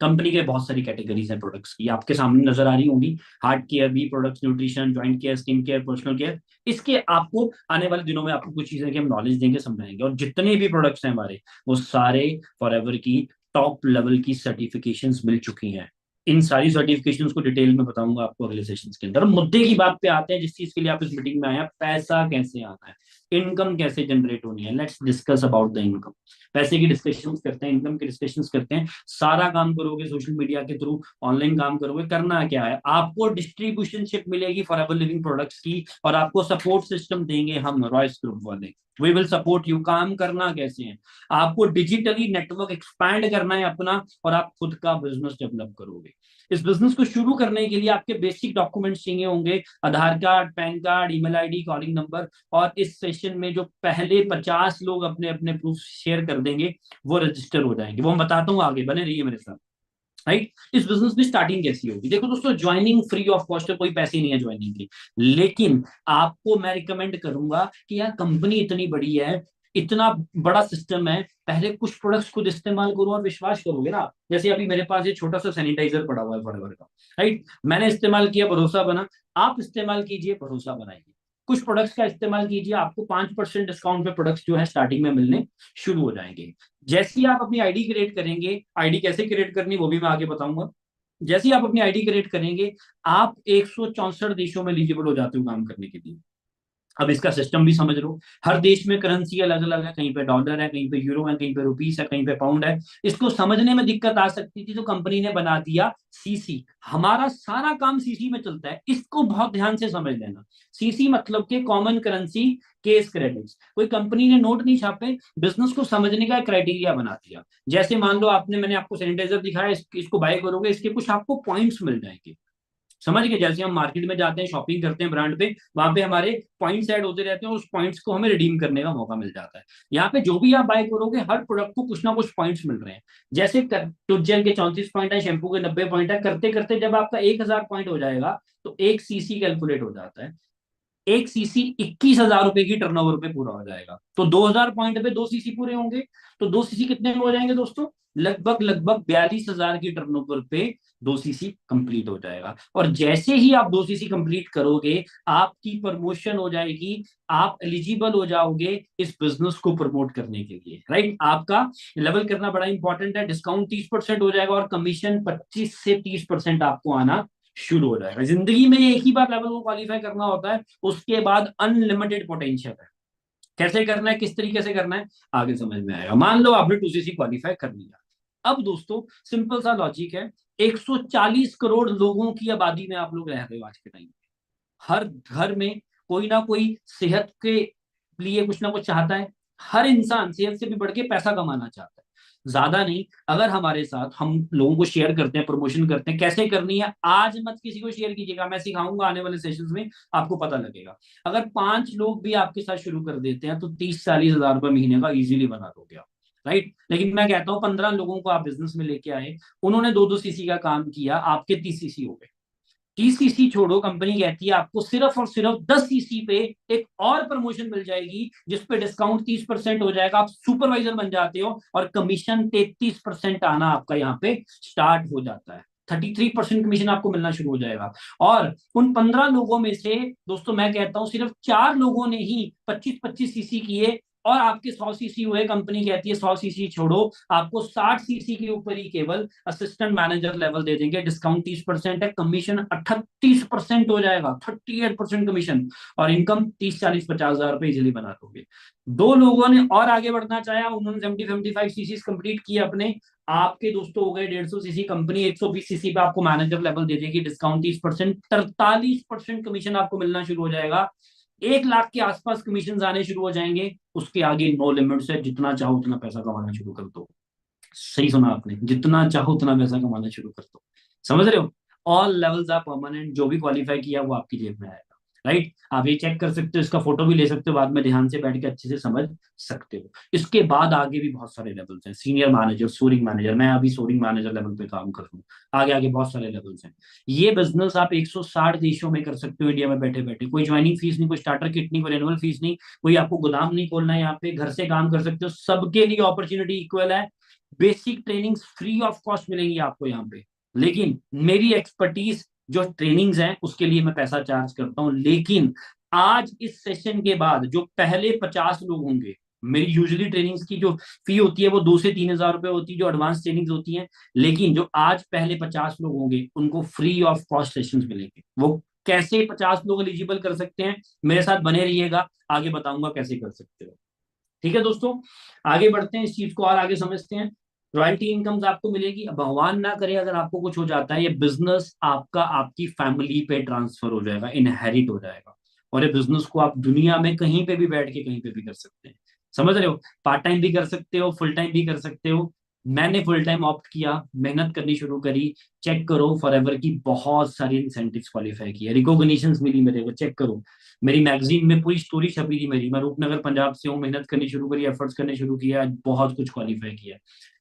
कंपनी के बहुत सारी कैटेगरीज हैं प्रोडक्ट्स की, आपके सामने नजर आ रही होंगी। हार्ट केयर भी products, nutrition, joint care, skin care, personal care. इसके आपको आने वाले दिनों में आपको कुछ चीजें की हम नॉलेज देंगे, समझाएंगे। और जितने भी प्रोडक्ट्स हैं हमारे, वो सारे फॉरएवर की टॉप लेवल की सर्टिफिकेशंस मिल चुकी हैं। इन सारी सर्टिफिकेशंस को डिटेल में बताऊंगा आपको अगले सेशंस के अंदर। मुद्दे की बात पे आते हैं, जिस चीज के लिए आप इस मीटिंग में आए हैं, पैसा कैसे आता है, इनकम कैसे जनरेट होनी है। Let's discuss about the income. पैसे की डिस्कशन करते हैं, इनकम की डिस्कशन करते हैं। सारा काम करोगे सोशल मीडिया के थ्रू, ऑनलाइन काम करोगे। करना क्या है, आपको डिस्ट्रीब्यूशनशिप मिलेगी फॉरएवर लिविंग प्रोडक्ट्स की, और आपको सपोर्ट सिस्टम देंगे हम रॉयस ग्रुप वाले। We will support you. काम करना कैसे है, आपको डिजिटली नेटवर्क एक्सपैंड करना है अपना, और आप खुद का बिजनेस डेवलप करोगे। इस बिजनेस को शुरू करने के लिए आपके बेसिक डॉक्यूमेंट्स चाहिए होंगे, Aadhaar card, PAN card, email ID, calling number. और इस सेशन में जो पहले 50 लोग अपने अपने प्रूफ शेयर कर देंगे, वो रजिस्टर हो जाएंगे। वो मैं बताता हूँ आगे, बने रहिए मेरे साथ। राइट। इस बिजनेस में स्टार्टिंग कैसी होगी, देखो दोस्तों, ज्वाइनिंग फ्री ऑफ कॉस्ट है, कोई पैसे नहीं है ज्वाइनिंग की। लेकिन आपको मैं रिकमेंड करूंगा कि यार कंपनी इतनी बड़ी है, इतना बड़ा सिस्टम है, पहले कुछ प्रोडक्ट्स खुद इस्तेमाल करो और विश्वास करोगे ना। जैसे अभी मेरे पास ये छोटा सा सैनिटाइजर पड़ा हुआ है फॉरएवर का। राइट, मैंने इस्तेमाल किया, भरोसा बना। आप इस्तेमाल कीजिए, भरोसा बनाइए। कुछ प्रोडक्ट्स का इस्तेमाल कीजिए, आपको 5% डिस्काउंट पे प्रोडक्ट्स जो है स्टार्टिंग में मिलने शुरू हो जाएंगे। जैसे ही आप अपनी आईडी क्रिएट करेंगे, आईडी कैसे क्रिएट करनी वो भी मैं आगे बताऊंगा। जैसे ही आप अपनी आईडी क्रिएट करेंगे, आप 164 देशों में एलिजिबल हो जाते हो काम करने के लिए। अब इसका सिस्टम भी समझ लो। हर देश में करेंसी अलग अलग है, कहीं पे डॉलर है, कहीं पे यूरो है, कहीं पे रुपीस है, कहीं पे पाउंड है। इसको समझने में दिक्कत आ सकती थी, तो कंपनी ने बना दिया सीसी। हमारा सारा काम सीसी में चलता है, इसको बहुत ध्यान से समझ लेना। सीसी मतलब के कॉमन करेंसी केस क्रेडिट्स। कोई कंपनी ने नोट नहीं छापे, बिजनेस को समझने का क्राइटेरिया बना दिया। जैसे मान लो आपने, मैंने आपको सैनिटाइजर दिखाया, इसको बाय करोगे, इसके कुछ आपको पॉइंट्स मिल जाएंगे। समझ गए, जैसे हम मार्केट में जाते हैं, शॉपिंग करते हैं ब्रांड पे, वहां पे हमारे पॉइंट्स ऐड होते रहते हैं, उस पॉइंट्स को हमें रिडीम करने का मौका मिल जाता है। यहाँ पे जो भी आप बाय करोगे, हर प्रोडक्ट को कुछ ना कुछ पॉइंट्स मिल रहे हैं। जैसे टूथजेल के 34 पॉइंट है, शैम्पू के 90 पॉइंट है। करते करते जब आपका 1000 पॉइंट हो जाएगा, तो एक सीसी कैलकुलेट हो जाता है। एक सीसी 21,000 रुपए की टर्नओवर पे पूरा हो जाएगा। तो 2000 पॉइंट पे 2 सीसी पूरे होंगे। तो 2 सीसी कितने में हो जाएंगे दोस्तों, लगभग लगभग 42,000 की टर्नओवर पे 2 सीसी कंप्लीट हो जाएगा। और जैसे ही आप 2 सीसी कंप्लीट करोगे, आपकी प्रमोशन हो जाएगी, आप एलिजिबल हो जाओगे इस बिजनेस को प्रमोट करने के लिए। राइट, आपका लेवल करना बड़ा इंपॉर्टेंट है। डिस्काउंट 30% हो जाएगा, और कमीशन 25 से 30% आपको आना शुरू हो जाएगा। जिंदगी में ये एक ही बार लेवल को क्वालिफाई करना होता है, उसके बाद अनलिमिटेड पोटेंशियल है। कैसे करना है, किस तरीके से करना है, आगे समझ में आएगा। मान लो आपने 2 सीसी क्वालिफाई कर लिया। अब दोस्तों, सिंपल सा लॉजिक है। 140 करोड़ लोगों की आबादी में आप लोग रह रहे हो आज के टाइम में। हर घर में कोई ना कोई सेहत के लिए कुछ ना कुछ चाहता है। हर इंसान सेहत से भी बढ़ के पैसा कमाना चाहता है। ज्यादा नहीं, अगर हमारे साथ हम लोगों को शेयर करते हैं, प्रमोशन करते हैं, कैसे करनी है, आज मत किसी को शेयर कीजिएगा, मैं सिखाऊंगा आने वाले सेशंस में, आपको पता लगेगा। अगर 5 लोग भी आपके साथ शुरू कर देते हैं, तो 30-40 हजार रुपए महीने का इजीली बना दोगे आप। राइट, लेकिन मैं कहता हूँ 15 लोगों को आप बिजनेस में लेके आए, उन्होंने 2-2 सीसी का काम किया, आपके 30 सीसी हो गए। 30 सीसी छोड़ो, कंपनी कहती है आपको सिर्फ और सिर्फ 10 सीसी पे एक और प्रमोशन मिल जाएगी, जिसपे डिस्काउंट 30% हो जाएगा, आप सुपरवाइजर बन जाते हो, और कमीशन 33% आना आपका यहाँ पे स्टार्ट हो जाता है। 33% कमीशन आपको मिलना शुरू हो जाएगा। और उन 15 लोगों में से दोस्तों, मैं कहता हूं सिर्फ 4 लोगों ने ही 25-25 सीसी किए, और आपके 100 सीसी हुए। कंपनी कहती है 100 सीसी छोड़ो, आपको 60 सीसी के ऊपर ही केवल असिस्टेंट मैनेजर लेवल दे देंगे। डिस्काउंट 30% है, कमीशन 38% हो जाएगा, 38% कमीशन। और इनकम 30-40-50 हजार रुपए इजिली बना दोगे। 2 लोगों ने और आगे बढ़ना चाहा, उन्होंने 70-75 सीसी कंप्लीट किए अपने। आपके दोस्तों हो गए 150 सीसी, कंपनी 120 सीसी पे आपको मैनेजर लेवल दे देगी। डिस्काउंट 30%, 43% कमीशन आपको मिलना शुरू हो जाएगा। 1 लाख के आसपास कमीशन आने शुरू हो जाएंगे, उसके आगे नो लिमिट्स है, जितना चाहो उतना पैसा कमाना शुरू कर दो। सही सुना आपने, जितना चाहो उतना पैसा कमाना शुरू कर दो। समझ रहे हो? ऑल लेवल्स आर परमानेंट, जो भी क्वालिफाई किया वो आपकी जेब में आएगा। राइट, आप ये चेक कर सकते हो, इसका फोटो भी ले सकते हो, बाद में ध्यान से बैठ के अच्छे से समझ सकते हो। इसके बाद आगे भी बहुत सारे लेवल्स हैं, सीनियर मैनेजर, सोरिंग मैनेजर, मैं अभी सोरिंग मैनेजर लेवल पे काम कर रहा हूँ। आगे आगे बहुत सारे लेवल्स हैं। ये बिजनेस आप 160 देशों में कर सकते हो, इंडिया में बैठे बैठे। कोई ज्वाइनिंग फीस नहीं, कोई स्टार्टर किट नहीं, कोई एनुअल फीस नहीं, कोई आपको गोदाम नहीं खोलना है, यहाँ पे घर से काम कर सकते हो। सबके लिए अपॉर्चुनिटी इक्वल है। Basic training free of cost मिलेंगी आपको यहाँ पे। लेकिन मेरी एक्सपर्टीज जो ट्रेनिंग्स हैं उसके लिए मैं पैसा चार्ज करता हूँ। लेकिन आज इस सेशन के बाद जो पहले 50 लोग होंगे, मेरी यूजुअली ट्रेनिंग्स की जो फी होती है वो 2 से 3 हजार रुपए होती है, जो एडवांस ट्रेनिंग्स होती हैं। लेकिन जो आज पहले 50 लोग होंगे उनको फ्री ऑफ कॉस्ट सेशंस मिलेंगे। वो कैसे 50 लोग एलिजिबल कर सकते हैं, मेरे साथ बने रहिएगा, आगे बताऊंगा कैसे कर सकते हो। ठीक है दोस्तों, आगे बढ़ते हैं, इस चीज को और आगे समझते हैं। रॉयल्टी इनकम्स आपको मिलेगी। अब भगवान ना करे अगर आपको कुछ हो जाता है, ये बिजनेस आपका आपकी फैमिली पे ट्रांसफर हो जाएगा, इनहेरिट हो जाएगा। और ये बिजनेस को आप दुनिया में कहीं पे भी बैठ के कहीं पे भी कर सकते हैं। समझ रहे हो? पार्ट टाइम भी कर सकते हो, फुल टाइम भी कर सकते हो। मैंने फुल टाइम ऑप्ट किया, मेहनत करनी शुरू करी। चेक करो, फॉरएवर की बहुत सारी इंसेंटिव्स क्वालिफाई की है, रिकॉग्निशन मिली मेरे को, चेक करो। मेरी मैगजीन में पूरी स्टोरी छपी थी मेरी। मैं रूपनगर पंजाब से हूँ, मेहनत करनी शुरू करी, एफर्ट्स करने शुरू किया, आज बहुत कुछ क्वालिफाई किया।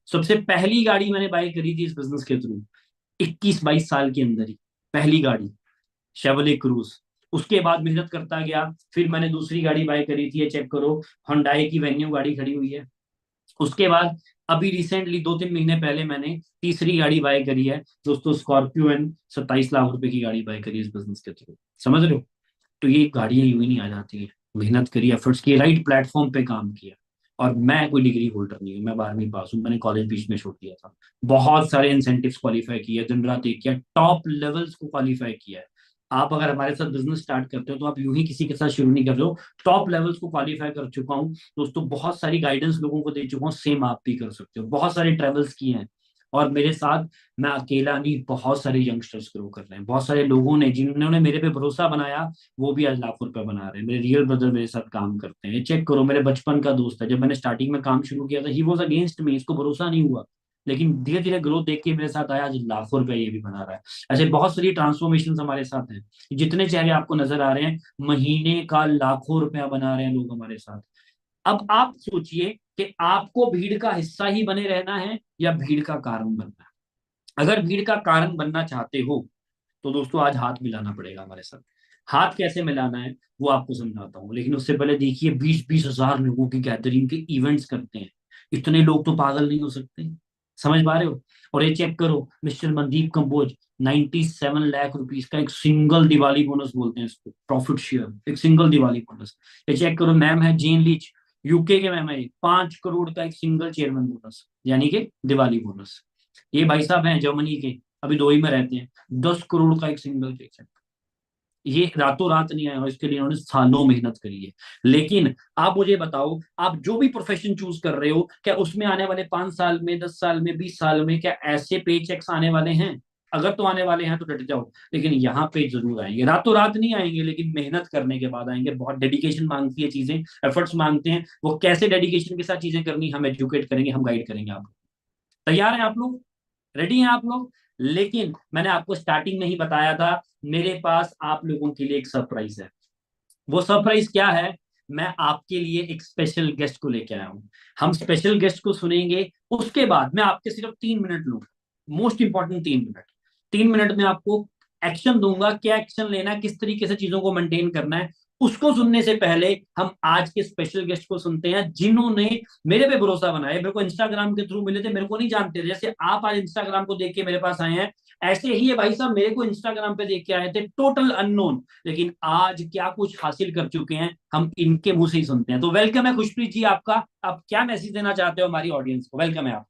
सबसे पहली गाड़ी मैंने बाई करी थी इस बिजनेस के थ्रू, 21-22 साल के अंदर ही पहली गाड़ी, शेवले क्रूज। उसके बाद मेहनत करता गया, फिर मैंने दूसरी गाड़ी बाई करी थी, ये चेक करो, हुंडई की वेन्यू गाड़ी खड़ी हुई है। उसके बाद अभी रिसेंटली 2-3 महीने पहले मैंने तीसरी गाड़ी बाय करी है दोस्तों, स्कॉर्पियो एंड 27 लाख रुपए की गाड़ी बाय करी है इस बिजनेस के थ्रू। समझ रहे हो? तो ये गाड़ियां यूं ही नहीं आ जाती है। मेहनत करी, एफर्ट्स किए, राइट प्लेटफॉर्म पे काम किया। और मैं कोई डिग्री होल्डर नहीं हूँ, मैं 12वीं पास हूँ, मैंने कॉलेज बीच में छोड़ दिया था। बहुत सारे इंसेंटिव्स क्वालिफाई किए, दिन रात एक किया, टॉप लेवल्स को क्वालिफाई किया है। आप अगर हमारे साथ बिजनेस स्टार्ट करते हो तो आप यूं ही किसी के साथ शुरू नहीं कर रहे हो, टॉप लेवल्स को क्वालिफाई कर चुका हूँ दोस्तों। बहुत सारी गाइडेंस लोगों को दे चुका हूँ, सेम आप भी कर सकते हो। बहुत सारे ट्रेवल्स किए हैं। और मेरे साथ मैं अकेला नहीं, बहुत सारे यंगस्टर्स ग्रो कर रहे हैं, बहुत सारे लोगों ने जिन्होंने मेरे पे भरोसा बनाया, वो भी आज लाखों रुपए बना रहे हैं। मेरे रियल ब्रदर मेरे साथ काम करते हैं, चेक करो। मेरे बचपन का दोस्त है, जब मैंने स्टार्टिंग में काम शुरू किया था ही वॉज अगेंस्ट मी, इसको भरोसा नहीं हुआ। लेकिन धीरे धीरे ग्रोथ देख के मेरे साथ आया, आज लाखों रुपए ये भी बना रहा है। ऐसे बहुत सारी ट्रांसफॉर्मेशन हमारे साथ हैं। जितने चेहरे आपको नजर आ रहे हैं, महीने का लाखों रुपया बना रहे हैं लोग हमारे साथ। अब आप सोचिए कि आपको भीड़ का हिस्सा ही बने रहना है या भीड़ का कारण बनना है। अगर भीड़ का कारण बनना चाहते हो तो दोस्तों आज हाथ मिलाना पड़ेगा हमारे साथ। हाथ कैसे मिलाना है वो आपको समझाता हूँ, लेकिन उससे पहले देखिए, 20-20 हजार लोगों की गैदरिंग के इवेंट्स करते हैं। इतने लोग तो पागल नहीं हो सकते। समझ पा रहे हो? और ये चेक करो, मिस्टर मनदीप कंबोज, 97 लाख रुपीज का एक सिंगल दिवाली बोनस बोलते हैं इसको, प्रॉफिट शेयर, एक सिंगल दिवाली बोनस। ये चेक करो, मैम है जेन लीच, यूके के मैम है, 5 करोड़ का एक सिंगल चेयरमैन बोनस, यानी कि दिवाली बोनस। ये भाई साहब हैं जर्मनी के, अभी दुबई में रहते हैं, 10 करोड़ का एक सिंगल चेक। ये रातों रात नहीं आया, और इसके लिए उन्होंने सालों मेहनत करी है। लेकिन आप मुझे बताओ, आप जो भी प्रोफेशन चूज कर रहे हो, क्या उसमें आने वाले 5 साल में, 10 साल में, 20 साल में क्या ऐसे पे चेक्स आने वाले हैं? अगर तो आने वाले हैं तो डट जाओ। लेकिन यहाँ पे जरूर आएंगे, रातों रात नहीं आएंगे, लेकिन मेहनत करने के बाद आएंगे। बहुत डेडिकेशन मांगती है चीजें, एफर्ट्स मांगते हैं। वो कैसे डेडिकेशन के साथ चीजें करनी, हम एजुकेट करेंगे, हम गाइड करेंगे आपको। तैयार हैं आप लोग? रेडी हैं आप लोग? लेकिन मैंने आपको स्टार्टिंग में ही बताया था, मेरे पास आप लोगों के लिए एक सरप्राइज है। वो सरप्राइज क्या है? मैं आपके लिए एक स्पेशल गेस्ट को लेके आया हूं। हम स्पेशल गेस्ट को सुनेंगे, उसके बाद मैं आपके सिर्फ 3 मिनट लूंगा, मोस्ट इंपॉर्टेंट 3 मिनट। 3 मिनट में आपको एक्शन दूंगा, क्या एक्शन लेना है, किस तरीके से चीजों को मेंटेन करना है। उसको सुनने से पहले हम आज के स्पेशल गेस्ट को सुनते हैं, जिन्होंने मेरे पे भरोसा बनाया। मेरे को इंस्टाग्राम के थ्रू मिले थे, मेरे को नहीं जानते थे, जैसे आप आज इंस्टाग्राम को देख के मेरे पास आए हैं, ऐसे ही ये भाई साहब मेरे को इंस्टाग्राम पे देख के आए थे, टोटल अननोन। लेकिन आज क्या कुछ हासिल कर चुके हैं, हम इनके मुंह से ही सुनते हैं। तो वेलकम है खुशप्रीत जी आपका। आप क्या मैसेज देना चाहते हो हमारी ऑडियंस को? वेलकम है आप।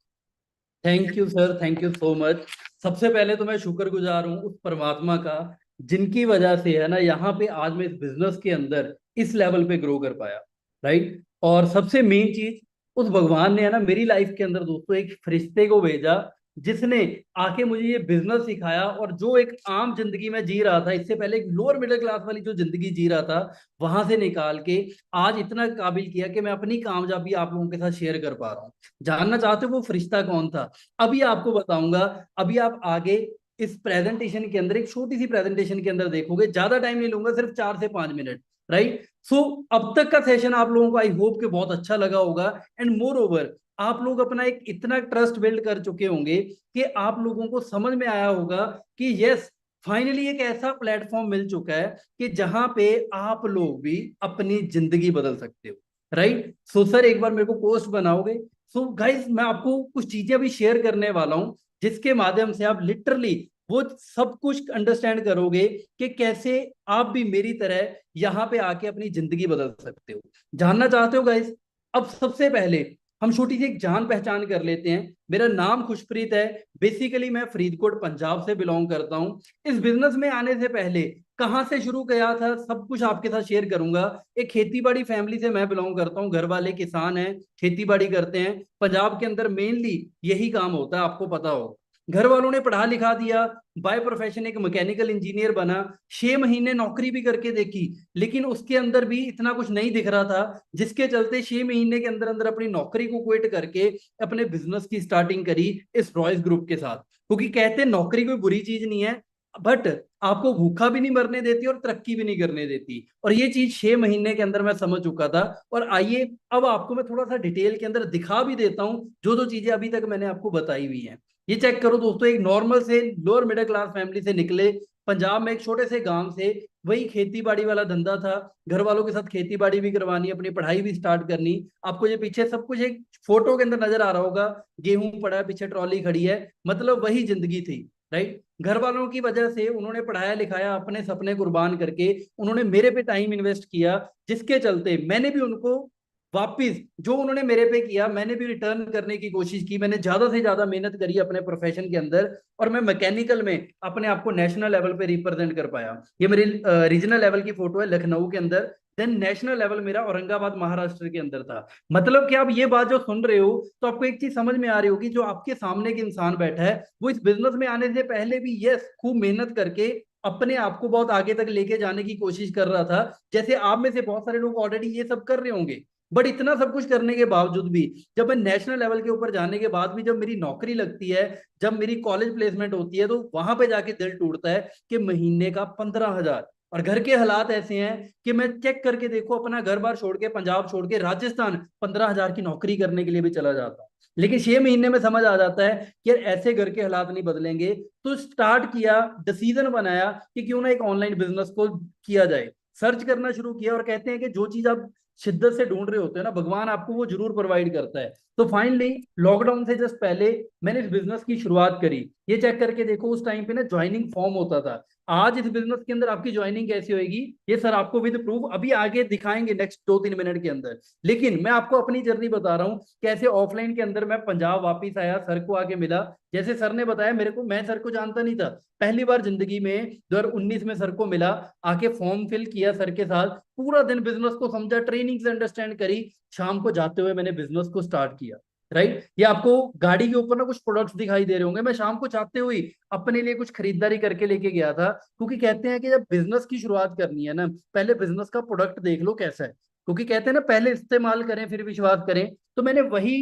Thank you sir, thank you so much. सबसे पहले तो मैं शुक्रगुजार हूँ उस परमात्मा का जिनकी वजह से है ना यहाँ पे आज मैं इस बिजनेस के अंदर इस लेवल पे ग्रो कर पाया। राइट। और सबसे मेन चीज, उस भगवान ने है ना मेरी लाइफ के अंदर दोस्तों एक फरिश्ते को भेजा जिसने आके मुझे ये बिजनेस सिखाया, और जो एक आम जिंदगी में जी रहा था, इससे पहले एक लोअर मिडिल क्लास वाली जो जिंदगी जी रहा था, वहां से निकाल के आज इतना काबिल किया कि मैं अपनी कामयाबी आप लोगों के साथ शेयर कर पा रहा हूँ। जानना चाहते हो वो फरिश्ता कौन था? अभी आपको बताऊंगा। अभी आप आगे इस प्रेजेंटेशन के अंदर, एक छोटी सी प्रेजेंटेशन के अंदर देखोगे, ज्यादा टाइम नहीं लूंगा, सिर्फ 4 से 5 मिनट। राइट। सो अब तक का सेशन आप लोगों को आई होप कि बहुत अच्छा लगा होगा। एंड मोर ओवर, आप लोग अपना एक इतना ट्रस्ट बिल्ड कर चुके होंगे कि आप लोगों को समझ में आया होगा कि यस, फाइनली एक ऐसा प्लेटफॉर्म मिल चुका है कि जहां पे आप लोग भी अपनी जिंदगी बदल सकते हो। राइट। सो सर, एक बार मेरे को पोस्ट बनाओगे? सो गाइस, मैं आपको कुछ चीजें अभी शेयर करने वाला हूं, जिसके माध्यम से आप लिटरली वो सब कुछ अंडरस्टैंड करोगे कि कैसे आप भी मेरी तरह यहाँ पे आके अपनी जिंदगी बदल सकते हो। जानना चाहते हो गाइस? अब सबसे पहले हम छोटी सी एक जान पहचान कर लेते हैं। मेरा नाम खुशप्रीत है। बेसिकली मैं फरीदकोट पंजाब से बिलोंग करता हूँ। इस बिजनेस में आने से पहले कहाँ से शुरू किया था, सब कुछ आपके साथ शेयर करूंगा। एक खेती बाड़ी फैमिली से मैं बिलोंग करता हूँ। घर वाले किसान हैं, खेती बाड़ी करते हैं। पंजाब के अंदर मेनली यही काम होता है, आपको पता हो। घर वालों ने पढ़ा लिखा दिया, बाय प्रोफेशन एक मैकेनिकल इंजीनियर बना। 6 महीने नौकरी भी करके देखी, लेकिन उसके अंदर भी इतना कुछ नहीं दिख रहा था, जिसके चलते 6 महीने के अंदर अंदर अपनी नौकरी को क्विट करके अपने बिजनेस की स्टार्टिंग करी इस रॉयस ग्रुप के साथ। क्योंकि कहते हैं नौकरी कोई बुरी चीज नहीं है, बट आपको भूखा भी नहीं मरने देती और तरक्की भी नहीं करने देती। और ये चीज 6 महीने के अंदर मैं समझ चुका था। और आइए अब आपको मैं थोड़ा सा डिटेल के अंदर दिखा भी देता हूँ जो जो चीजें अभी तक मैंने आपको बताई हुई हैं। ये चेक करो दोस्तों, एक नॉर्मल से लोअर मिडिल क्लास फैमिली से निकले, पंजाब में एक छोटे से गांव से, वही खेती बाड़ी वाला धंधा था। घर वालों के साथ खेती बाड़ी भी करवानी, अपनी पढ़ाई भी स्टार्ट करनी। आपको ये पीछे सब कुछ एक फोटो के अंदर नजर आ रहा होगा, गेहूं पड़ा है, पीछे ट्रॉली खड़ी है, मतलब वही जिंदगी थी। राइट। घर वालों की वजह से उन्होंने पढ़ाया लिखाया, अपने सपने कुर्बान करके उन्होंने मेरे पे टाइम इन्वेस्ट किया, जिसके चलते मैंने भी उनको वापिस जो उन्होंने मेरे पे किया मैंने भी रिटर्न करने की कोशिश की। मैंने ज्यादा से ज्यादा मेहनत करी अपने प्रोफेशन के अंदर, और मैं मैकेनिकल में अपने आप को नेशनल लेवल पे रिप्रेजेंट कर पाया। ये मेरी रीजनल लेवल की फोटो है लखनऊ के अंदर। देन नेशनल लेवल मेरा औरंगाबाद महाराष्ट्र के अंदर था। मतलब कि आप ये बात जो सुन रहे हो, तो आपको एक चीज समझ में आ रही होगी, जो आपके सामने के इंसान बैठा है वो इस बिजनेस में आने से पहले भी यस खूब मेहनत करके अपने आप को बहुत आगे तक लेके जाने की कोशिश कर रहा था। जैसे आप में से बहुत सारे लोग ऑलरेडी ये सब कर रहे होंगे। बट इतना सब कुछ करने के बावजूद भी, जब मैं नेशनल लेवल के ऊपर जाने के बाद भी, जब मेरी नौकरी लगती है, जब मेरी कॉलेज प्लेसमेंट होती है, तो वहां पे जाके दिल टूटता है कि महीने का 15,000। और घर के हालात ऐसे हैं कि मैं चेक करके देखो, अपना घर बार छोड़ के, पंजाब छोड़ के राजस्थान 15,000 की नौकरी करने के लिए भी चला जाता हूँ। लेकिन 6 महीने में समझ आ जाता है कि यार ऐसे घर के हालात नहीं बदलेंगे। तो स्टार्ट किया, डिसीजन बनाया कि क्यों ना एक ऑनलाइन बिजनेस को किया जाए। सर्च करना शुरू किया, और कहते हैं कि जो चीज आप शिद्दत से ढूंढ रहे होते हैं ना, भगवान आपको वो जरूर प्रोवाइड करता है। तो फाइनली लॉकडाउन से जस्ट पहले मैंने इस बिजनेस की शुरुआत करी। ये चेक करके देखो, उस टाइम पे ना ज्वाइनिंग फॉर्म होता था। आज इस बिजनेस के अंदर आपकी ज्वाइनिंग कैसी होगी, ये सर आपको विद प्रूफ अभी आगे दिखाएंगे नेक्स्ट 2-3 मिनट के अंदर। लेकिन मैं आपको अपनी जर्नी बता रहा हूँ, कैसे ऑफलाइन के अंदर मैं पंजाब वापिस आया, सर को आके मिला। जैसे सर ने बताया मेरे को, मैं सर को जानता नहीं था। पहली बार जिंदगी में 2019 में सर को मिला, आके फॉर्म फिल किया सर के साथ, पूरा दिन बिजनेस को समझा, ट्रेनिंग से अंडरस्टैंड करी। शाम को जाते हुए मैंने बिजनेस को स्टार्ट किया। राइट। ये आपको गाड़ी के ऊपर ना कुछ प्रोडक्ट्स दिखाई दे रहे होंगे, मैं शाम को जाते हुए अपने लिए कुछ खरीदारी करके लेके गया था। क्योंकि कहते हैं कि जब बिजनेस की शुरुआत करनी है ना, पहले बिजनेस का प्रोडक्ट देख लो कैसा है। क्योंकि कहते हैं ना, पहले इस्तेमाल करें फिर विश्वास करें। तो मैंने वही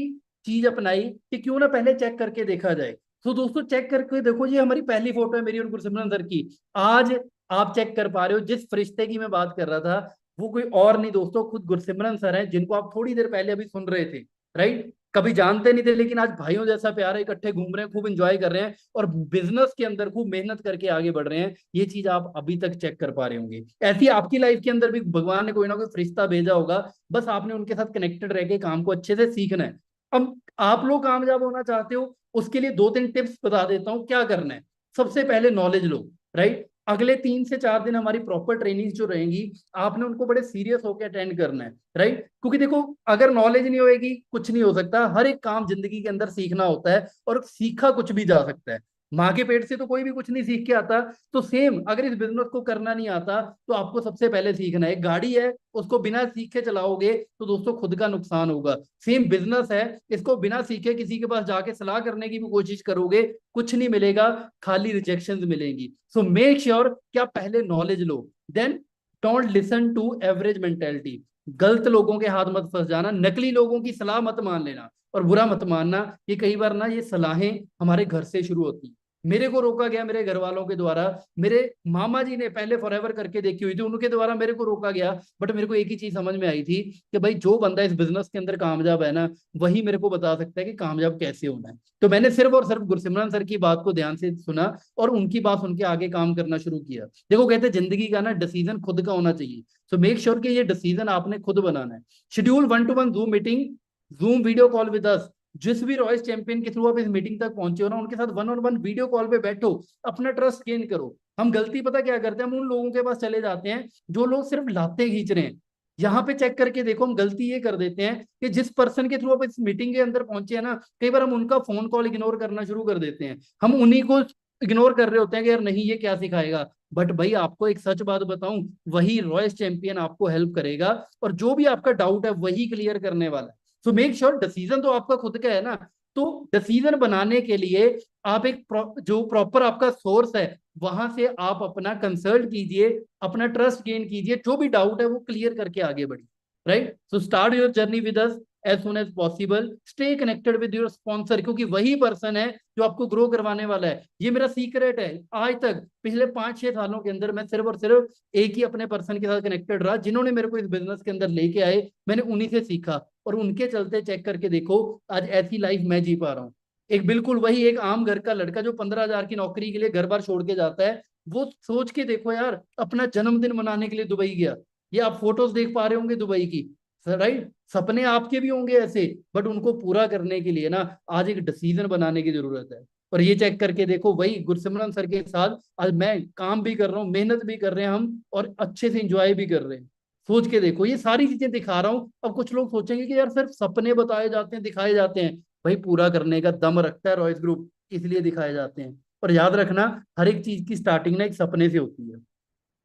चीज अपनाई कि क्यों ना पहले चेक करके देखा जाए। तो दोस्तों चेक करके देखो, ये हमारी पहली फोटो है मेरी और गुरसिमरन सर की। आज आप चेक कर पा रहे हो, जिस फरिश्ते की मैं बात कर रहा था वो कोई और नहीं दोस्तों, खुद गुरसिमरन सर हैं, जिनको आप थोड़ी देर पहले अभी सुन रहे थे। राइट। कभी जानते नहीं थे, लेकिन आज भाइयों जैसा प्यार है, इकट्ठे घूम रहे हैं, खूब एंजॉय कर रहे हैं, और बिजनेस के अंदर खूब मेहनत करके आगे बढ़ रहे हैं। ये चीज आप अभी तक चेक कर पा रहे होंगे। ऐसी आपकी लाइफ के अंदर भी भगवान ने कोई ना कोई फरिश्ता भेजा होगा, बस आपने उनके साथ कनेक्टेड रह के काम को अच्छे से सीखना है। अब आप लोग कामयाब होना चाहते हो, उसके लिए 2-3 टिप्स बता देता हूँ क्या करना है। सबसे पहले नॉलेज लो। राइट। अगले 3 से 4 दिन हमारी प्रॉपर ट्रेनिंग जो रहेंगी, आपने उनको बड़े सीरियस होकर अटेंड करना है। राइट। क्योंकि देखो, अगर नॉलेज नहीं होएगी कुछ नहीं हो सकता। हर एक काम जिंदगी के अंदर सीखना होता है, और सीखा कुछ भी जा सकता है। माँ के पेट से तो कोई भी कुछ नहीं सीख के आता। तो सेम अगर इस बिजनेस को करना नहीं आता तो आपको सबसे पहले सीखना है। एक गाड़ी है, उसको बिना सीखे चलाओगे तो दोस्तों खुद का नुकसान होगा। सेम बिजनेस है, इसको बिना सीखे किसी के पास जाके सलाह करने की भी कोशिश करोगे, कुछ नहीं मिलेगा, खाली रिजेक्शंस मिलेंगी। सो मेक श्योर कि आप पहले नॉलेज लो, then don't listen to average mentality. गलत लोगों के हाथ मत फंस जाना, नकली लोगों की सलाह मत मान लेना और बुरा मत मानना। ये कई बार ना ये सलाहें हमारे घर से शुरू होती। मेरे को रोका गया मेरे घर वालों के द्वारा, मेरे मामा जी ने पहले फॉरएवर करके देखी हुई थी, उनके द्वारा मेरे को रोका गया। बट मेरे को एक ही चीज समझ में आई थी कि भाई जो बंदा इस बिजनेस के अंदर कामयाब है ना, वही मेरे को बता सकता है कि कामयाब कैसे होना है। तो मैंने सिर्फ और सिर्फ गुरसिमरन सर की बात को ध्यान से सुना और उनकी बात सुन के आगे काम करना शुरू किया। देखो कहते हैं जिंदगी का ना डिसीजन खुद का होना चाहिए। सो मेक श्योर कि ये डिसीजन आपने खुद बनाना है। Schedule 1-to-1 zoom meeting, zoom video call with us. जिस भी रॉयल्स चैंपियन के थ्रू आप इस मीटिंग तक पहुंचे हो ना, उनके साथ 1-on-1 वीडियो कॉल पे बैठो, अपना ट्रस्ट गेन करो। हम गलती पता क्या करते हैं, हम उन लोगों के पास चले जाते हैं जो लोग सिर्फ लाते खींच रहे हैं। यहाँ पे चेक करके देखो, हम गलती ये कर देते हैं कि जिस पर्सन के थ्रू आप इस मीटिंग के अंदर पहुंचे हैं ना, कई बार हम उनका फोन कॉल इग्नोर करना शुरू कर देते हैं। हम उन्हीं को इग्नोर कर रहे होते हैं कि यार नहीं ये क्या सिखाएगा। बट भाई आपको एक सच बात बताऊं, वही रॉयल्स चैंपियन आपको हेल्प करेगा और जो भी आपका डाउट है वही क्लियर करने वाला है। सो मेक श्योर डिसीजन तो आपका खुद का है ना। तो डिसीजन बनाने के लिए आप एक जो प्रॉपर आपका सोर्स है वहां से आप अपना कंसल्ट कीजिए, अपना ट्रस्ट गेन कीजिए, जो भी डाउट है वो क्लियर करके आगे बढ़िए। Right, so start your journey with us as soon as possible. Stay connected with your sponsor, क्योंकि वही पर्सन है जो आपको ग्रो करवाने वाला है। ये मेरा सीक्रेट है, आज तक पिछले 5-6 सालों के अंदर मैं सिर्फ और सिर्फ एक ही अपने पर्सन के साथ कनेक्टेड रहा, जिन्होंने मेरे को इस बिजनेस के अंदर लेके आए, मैंने उन्हीं से सीखा और उनके चलते चेक करके देखो आज ऐसी लाइफ मैं जी पा रहा हूँ। एक बिल्कुल वही एक आम घर का लड़का जो 15,000 की नौकरी के लिए घर बार छोड़ के जाता है, वो सोच के देखो यार अपना जन्मदिन मनाने के लिए दुबई गया। ये आप फोटोज देख पा रहे होंगे दुबई की, राइट। सपने आपके भी होंगे ऐसे, बट उनको पूरा करने के लिए ना आज एक डिसीजन बनाने की जरूरत है। और ये चेक करके देखो, वही गुरसिमरन सर के साथ आज मैं काम भी कर रहा हूँ, मेहनत भी कर रहे हैं हम और अच्छे से इंजॉय भी कर रहे हैं। सोच के देखो, ये सारी चीजें दिखा रहा हूँ। अब कुछ लोग सोचेंगे कि यार सिर्फ सपने बताए जाते हैं, दिखाए जाते हैं। भाई पूरा करने का दम रखता है रॉयस ग्रुप, इसलिए दिखाए जाते हैं। और याद रखना, हर एक चीज की स्टार्टिंग ना एक सपने से होती है।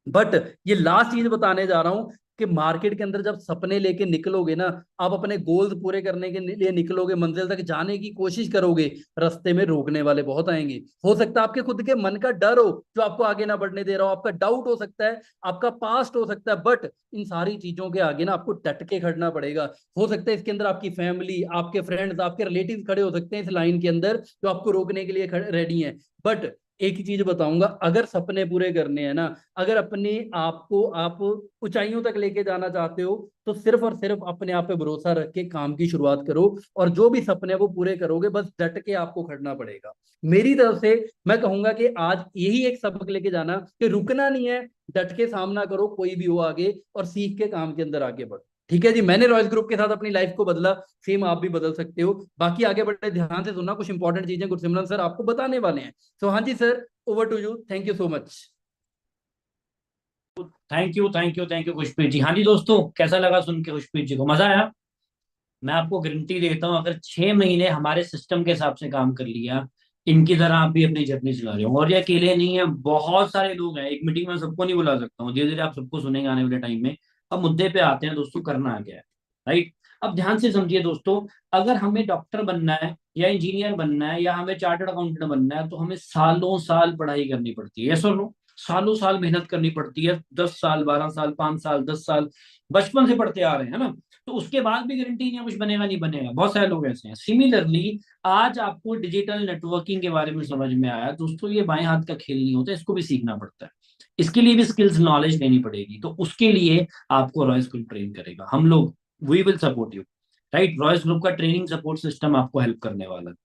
बट ये लास्ट चीज बताने जा रहा हूं कि मार्केट के अंदर जब सपने लेके निकलोगे ना, आप अपने गोल्स पूरे करने के लिए निकलोगे, मंजिल तक जाने की कोशिश करोगे, रास्ते में रोकने वाले बहुत आएंगे। हो सकता है आपके खुद के मन का डर हो जो आपको आगे ना बढ़ने दे रहा हो, आपका डाउट हो सकता है, आपका पास्ट हो सकता है, बट इन सारी चीजों के आगे ना आपको डट के खड़ना पड़ेगा। हो सकता है इसके अंदर आपकी फैमिली, आपके फ्रेंड्स, आपके रिलेटिव खड़े हो सकते हैं इस लाइन के अंदर जो आपको रोकने के लिए रेडी हैं। बट एक ही चीज बताऊंगा, अगर सपने पूरे करने हैं ना, अगर अपने आप को आप ऊंचाइयों तक लेके जाना चाहते हो, तो सिर्फ और सिर्फ अपने आप पे भरोसा रख के काम की शुरुआत करो और जो भी सपने वो पूरे करोगे, बस डट के आपको खड़ना पड़ेगा। मेरी तरफ से मैं कहूंगा कि आज यही एक सबक लेके जाना कि रुकना नहीं है, डट के सामना करो कोई भी हो आगे और सीख के काम के अंदर आगे बढ़ो। ठीक है जी, मैंने रॉयस ग्रुप के साथ अपनी लाइफ को बदला, सेम आप भी बदल सकते हो। बाकी आगे बढ़े ध्यान से सुनना, कुछ इंपॉर्टेंट चीजें गुरसिमरन सर आपको बताने वाले हैं। सो हाँ जी sir, over to you, thank you so much. Thank you, thank you, thank you Khushpreet ji. हाँ जी दोस्तों, कैसा लगा सुन के खुशप्रीत जी को? मजा आया? मैं आपको गारंटी देता हूँ, अगर 6 महीने हमारे सिस्टम के हिसाब से काम कर लिया, इनकी तरह आप भी अपनी जर्नी चला रहे हो। और ये अकेले नहीं है, बहुत सारे लोग हैं। एक मीटिंग में सबको नहीं बुला सकता हूँ, धीरे धीरे आप सबको सुनेंगे आने वाले टाइम में। अब मुद्दे पे आते हैं दोस्तों, करना क्या है, राइट? अब ध्यान से समझिए दोस्तों, अगर हमें डॉक्टर बनना है या इंजीनियर बनना है या हमें चार्टर्ड अकाउंटेंट बनना है, तो हमें सालों साल पढ़ाई करनी पड़ती है, यस और नो? सालों साल मेहनत करनी पड़ती है, 10 साल, 12 साल, 5 साल, 10 साल, बचपन से पढ़ते आ रहे हैं ना। तो उसके बाद भी गारंटी नहीं है कुछ बनेगा नहीं बनेगा, बहुत सारे लोग ऐसे हैं। सिमिलरली, आज आपको डिजिटल नेटवर्किंग के बारे में समझ में आया दोस्तों, ये बाएं हाथ का खेल नहीं होता, इसको भी सीखना पड़ता है। इसके लिए भी स्किल्स नॉलेज लेनी पड़ेगी, तो उसके लिए आपको रॉयस ग्रुप ट्रेन करेगा, हम लोग, we will support you, right? Royce group का ट्रेनिंग सपोर्ट सिस्टम आपको हेल्प करने वाला है।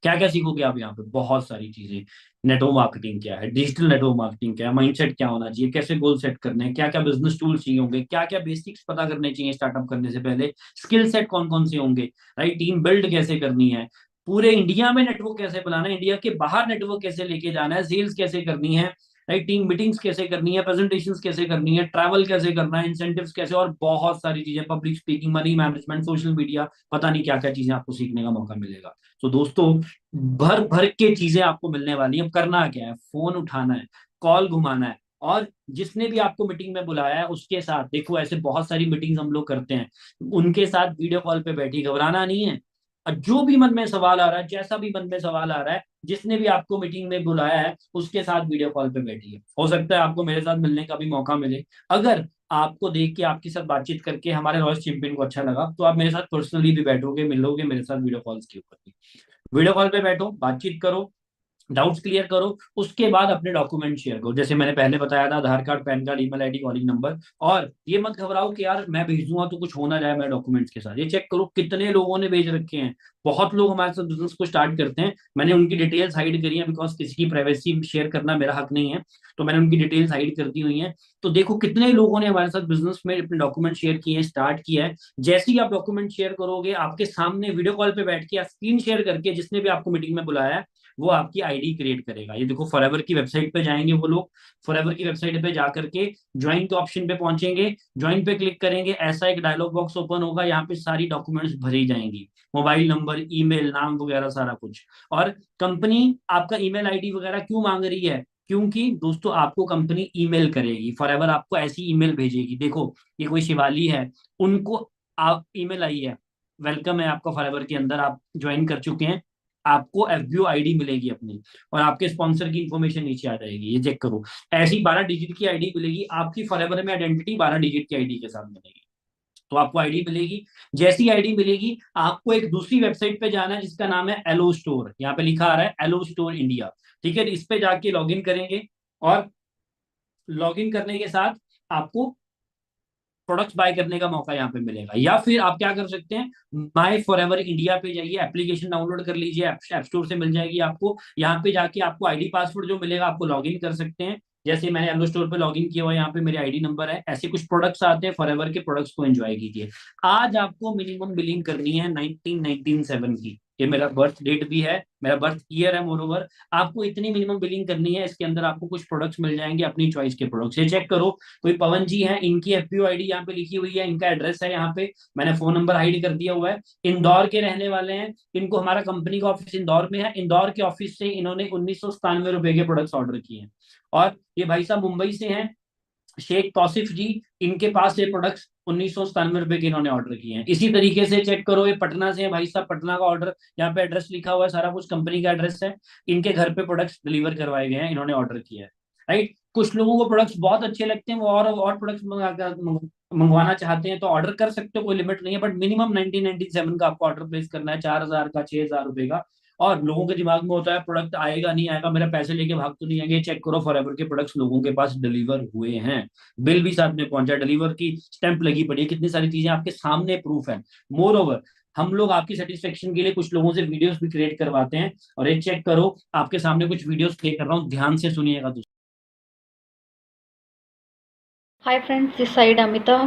क्या क्या सीखोगे आप यहाँ पे? बहुत सारी चीजें। नेटवर्क मार्केटिंग क्या है, डिजिटल नेटवर्क मार्केटिंग क्या है, माइंडसेट क्या होना चाहिए, कैसे गोल सेट करने हैं, क्या क्या बिजनेस टूल चाहिए होंगे, क्या क्या बेसिक्स पता करने चाहिए स्टार्टअप करने से पहले, स्किल सेट कौन कौन से होंगे, राइट? टीम बिल्ड कैसे करनी है, पूरे इंडिया में नेटवर्क कैसे बनाना है, इंडिया के बाहर नेटवर्क कैसे लेके जाना है, सेल्स कैसे करनी है, राइट। टीम मीटिंग्स कैसे करनी है, प्रेजेंटेशंस कैसे करनी है, ट्रैवल कैसे करना है, इंसेंटिव्स कैसे, और बहुत सारी चीजें, public speaking, money management, social media, पता नहीं क्या क्या चीजें आपको सीखने का मौका मिलेगा। तो दोस्तों भर भर के चीजें आपको मिलने वाली है। अब करना क्या है, फोन उठाना है, कॉल घुमाना है, और जिसने भी आपको मीटिंग में बुलाया है उसके साथ, देखो ऐसे बहुत सारी मीटिंग्स हम लोग करते हैं, उनके साथ वीडियो कॉल पे बैठी, घबराना नहीं है। और जो भी मन में सवाल आ रहा है, जैसा भी मन में सवाल आ रहा है, जिसने भी आपको मीटिंग में बुलाया है उसके साथ वीडियो कॉल पे बैठिए। हो सकता है आपको मेरे साथ मिलने का भी मौका मिले। अगर आपको देख के, आपके साथ बातचीत करके हमारे रॉयल चैंपियन को अच्छा लगा, तो आप मेरे साथ पर्सनली भी बैठोगे, मिलोगे मेरे साथ वीडियो कॉल्स के ऊपर भी। वीडियो कॉल पे बैठो, बातचीत करो, डाउट्स क्लियर करो, उसके बाद अपने डॉक्यूमेंट शेयर करो। जैसे मैंने पहले बताया था, Aadhaar card, PAN card, email ID, calling number. और ये मत घबराओ कि यार मैं भेज दूंगा तो कुछ हो ना जाए मेरे डॉक्यूमेंट्स के साथ। ये चेक करो कितने लोगों ने भेज रखे हैं। बहुत लोग हमारे साथ बिजनेस को स्टार्ट करते हैं, मैंने उनकी डिटेल्स हाइड करी है, बिकॉज किसी की प्राइवेसी शेयर करना मेरा हक नहीं है, तो मैंने उनकी डिटेल्स हाइड कर दी हुई है। तो देखो कितने लोगों ने हमारे साथ बिजनेस में अपने डॉक्यूमेंट शेयर किए हैं, स्टार्ट किया है। जैसे ही आप डॉक्यूमेंट शेयर करोगे, आपके सामने वीडियो कॉल पे बैठ के स्क्रीन शेयर करके, जिसने भी आपको मीटिंग में बुलाया है वो आपकी आईडी क्रिएट करेगा। ये देखो फॉरएवर की वेबसाइट पे जाएंगे वो लोग, फॉरएवर की वेबसाइट पे जा करके ज्वाइन के ऑप्शन पे पहुंचेंगे, ज्वाइन पे क्लिक करेंगे, ऐसा एक डायलॉग बॉक्स ओपन होगा, यहाँ पे सारी डॉक्यूमेंट्स भरी जाएंगी, मोबाइल नंबर, ईमेल, नाम वगैरह सारा कुछ। और कंपनी आपका ईमेल आईडी वगैरह क्यों मांग रही है, क्योंकि दोस्तों आपको कंपनी ईमेल करेगी, फॉरएवर आपको ऐसी ईमेल भेजेगी। देखो ये कोई शिवाली है, उनको आप ईमेल आई है, वेलकम है आपका फॉरएवर के अंदर, आप ज्वाइन कर चुके हैं, आपको एफबीओ आईडी मिलेगी अपनी, और आपके स्पॉन्सर की इंफॉर्मेशन नीचे आ जाएगी, ये चेक करो। ऐसी 12 डिजिट की आईडी मिलेगी आपकी, फॉरएवर में आइडेंटिटी 12 डिजिट की आईडी के साथ मिलेगी। तो आपको आईडी मिलेगी, जैसी आईडी मिलेगी आपको एक दूसरी वेबसाइट पे जाना है जिसका नाम है एलो स्टोर, यहाँ पे लिखा आ रहा है एलो स्टोर इंडिया। ठीक है, इस पे जाके लॉगिन करेंगे, और लॉगिन करने के साथ आपको प्रोडक्ट्स बाय करने का मौका यहाँ पे मिलेगा। या फिर आप क्या कर सकते हैं, माई फॉर एवर इंडिया पे जाइए, एप्लीकेशन डाउनलोड कर लीजिए, ऐप स्टोर से मिल जाएगी आपको। यहाँ पे जाके आपको आईडी पासवर्ड जो मिलेगा, आपको लॉगिन कर सकते हैं। जैसे मैंने एलो स्टोर पे लॉगिन किया हुआ है, यहाँ पे मेरे आईडी नंबर है, ऐसे कुछ प्रोडक्ट्स आते हैं, फॉरएवर के प्रोडक्ट्स को एंजॉय कीजिए। आज आपको मिनिमम बिलिंग करनी है 1997 की, ये मेरा बर्थ डेट भी है, मेरा बर्थ ईयर है मोर ओवर। आपको इतनी मिनिमम बिलिंग करनी है, इसके अंदर आपको कुछ प्रोडक्ट्स मिल जाएंगे अपनी चॉइस के प्रोडक्ट्स। ये चेक करो, कोई पवन जी हैं, इनकी एफपीओ आईडी यहाँ पे लिखी हुई है, इनका एड्रेस है यहाँ पे, मैंने फोन नंबर हाइड कर दिया हुआ है। इंदौर के रहने वाले हैं, इनको हमारा कंपनी का ऑफिस इंदौर में है, इंदौर के ऑफिस से इन्होंने ₹1997 के प्रोडक्ट्स ऑर्डर किए हैं। और ये भाई साहब मुंबई से हैं, शेख तौसिफ जी, इनके पास ये प्रोडक्ट्स ₹1997 के इन्होंने ऑर्डर किए हैं। इसी तरीके से चेक करो, ये पटना से है भाई साहब, पटना का ऑर्डर, यहाँ पे एड्रेस लिखा हुआ है, सारा कुछ कंपनी का एड्रेस है, इनके घर पे प्रोडक्ट्स डिलीवर करवाए गए हैं, इन्होंने ऑर्डर किया है। राइट, कुछ लोगों को प्रोडक्ट्स बहुत अच्छे लगते हैं, वो और प्रोडक्ट्स मंगवाना चाहते हैं तो ऑर्डर कर सकते हो, कोई लिमिट नहीं है, बट मिनिमम 1997 का आपको ऑर्डर प्लेस करना है, 4000 का, 6000 रुपए का। और लोगों के दिमाग में होता है प्रोडक्ट आएगा नहीं आएगा, मेरा पैसे लेके भाग तो नहीं आएंगे। चेक करो फॉरएवर के प्रोडक्ट्स लोगों के पास डिलीवर हुए हैं, बिल भी साथ में पहुंचा, डिलीवर की स्टैंप लगी पड़ी है, कितनी सारी चीजें आपके सामने प्रूफ है। मोर ओवर हम लोग आपकी सेटिस्फेक्शन के लिए कुछ लोगों से वीडियोस भी क्रिएट करवाते हैं, और ये चेक करो, आपके सामने कुछ वीडियोस प्ले कर रहा हूँ, ध्यान से सुनिएगा दोस्तों। Hi friends, this side Amita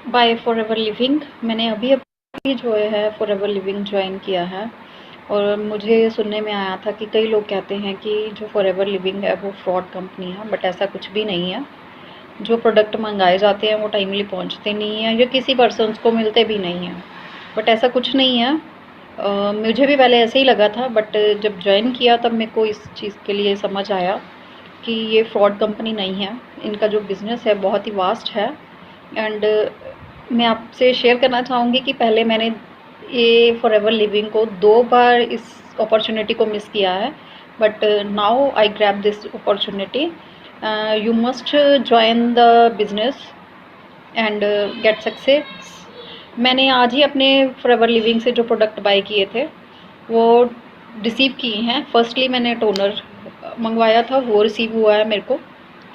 by forever living. मैंने अभी अभी जो है फॉरएवर लिविंग ज्वाइन किया है, और मुझे सुनने में आया था कि कई लोग कहते हैं कि जो फॉरएवर लिविंग है वो फ्रॉड कंपनी है, बट ऐसा कुछ भी नहीं है। जो प्रोडक्ट मंगाए जाते हैं वो टाइमली पहुंचते नहीं हैं, या किसी पर्सन्स को मिलते भी नहीं हैं, बट ऐसा कुछ नहीं है। मुझे भी पहले ऐसे ही लगा था, बट जब ज्वाइन किया तब मेरे को इस चीज़ के लिए समझ आया कि ये फ्रॉड कंपनी नहीं है। इनका जो बिज़नेस है बहुत ही वास्ट है। एंड मैं आपसे शेयर करना चाहूँगी कि पहले मैंने ये फॉरएवर लिविंग को 2 बार इस अपॉर्चुनिटी को मिस किया है, but now I grab this opportunity. You must join the business and get success. मैंने आज ही अपने फॉरएवर लिविंग से जो प्रोडक्ट बाय किए थे वो रिसीव किए हैं। फर्स्टली मैंने टोनर मंगवाया था, वो रिसीव हुआ है मेरे को,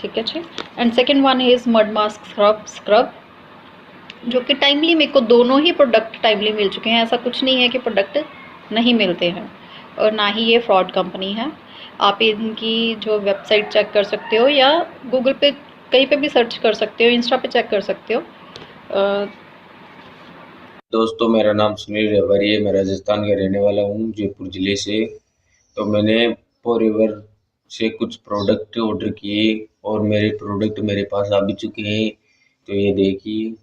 ठीक है जी। And second one is mud mask scrub, जो कि टाइमली मेरे को दोनों ही प्रोडक्ट टाइमली मिल चुके हैं। ऐसा कुछ नहीं है कि प्रोडक्ट नहीं मिलते हैं, और ना ही ये फ्रॉड कंपनी है। आप इनकी जो वेबसाइट चेक कर सकते हो, या गूगल पे कहीं पे भी सर्च कर सकते हो, इंस्टा पे चेक कर सकते हो। दोस्तों मेरा नाम सुनील रेवारी है, मैं राजस्थान का रहने वाला हूँ, जयपुर ज़िले से। तो मैंने फॉरएवर से कुछ प्रोडक्ट ऑर्डर किए और मेरे प्रोडक्ट मेरे पास आ भी चुके हैं। तो ये देखिए,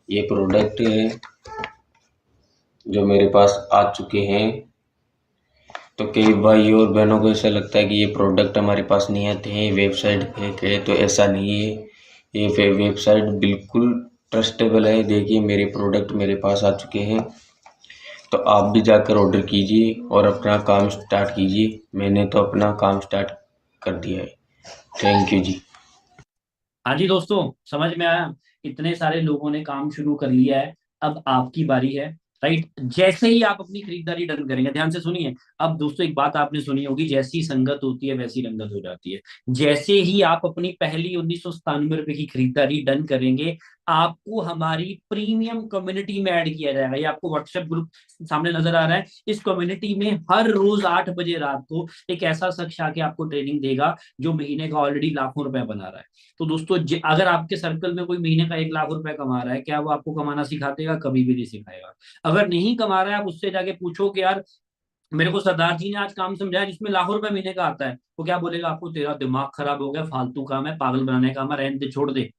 ये प्रोडक्ट है जो मेरे पास आ चुके हैं। तो कई भाई और बहनों को ऐसा लगता है कि ये प्रोडक्ट हमारे पास नहीं आते हैं, वेबसाइट फेक है। तो ऐसा नहीं है, ये वेबसाइट बिल्कुल ट्रस्टेबल है। देखिए, मेरे प्रोडक्ट मेरे पास आ चुके हैं। तो आप भी जाकर ऑर्डर कीजिए और अपना काम स्टार्ट कीजिए। मैंने तो अपना काम स्टार्ट कर दिया है। थैंक यू जी। हाँ जी दोस्तों, समझ में आया। इतने सारे लोगों ने काम शुरू कर लिया है, अब आपकी बारी है। राइट, जैसे ही आप अपनी खरीदारी डन करेंगे, ध्यान से सुनिए। अब दोस्तों एक बात आपने सुनी होगी, जैसी संगत होती है वैसी रंगत हो जाती है। जैसे ही आप अपनी पहली 1997 रुपए की खरीदारी डन करेंगे, आपको हमारी प्रीमियम कम्युनिटी में ऐड किया जाएगा। ये आपको व्हाट्सएप ग्रुप सामने नजर आ रहा है। इस कम्युनिटी में हर रोज 8 बजे रात को एक ऐसा शख्स आके आपको ट्रेनिंग देगा जो महीने का ऑलरेडी लाखों रुपए बना रहा है। तो दोस्तों, अगर आपके सर्कल में कोई महीने का 1 लाख रुपए कमा रहा है, क्या वो आपको कमाना सिखा देगा? कभी भी नहीं सिखाएगा। अगर नहीं कमा रहा है, आप उससे जाके पूछो कि यार मेरे को सरदार जी ने आज काम समझाया जिसमें लाखों रुपए महीने का आता है, तो क्या बोलेगा आपको? तेरा दिमाग खराब हो गया, फालतू काम है, पागल बनाने का काम है, रहने दे, छोड़ दे।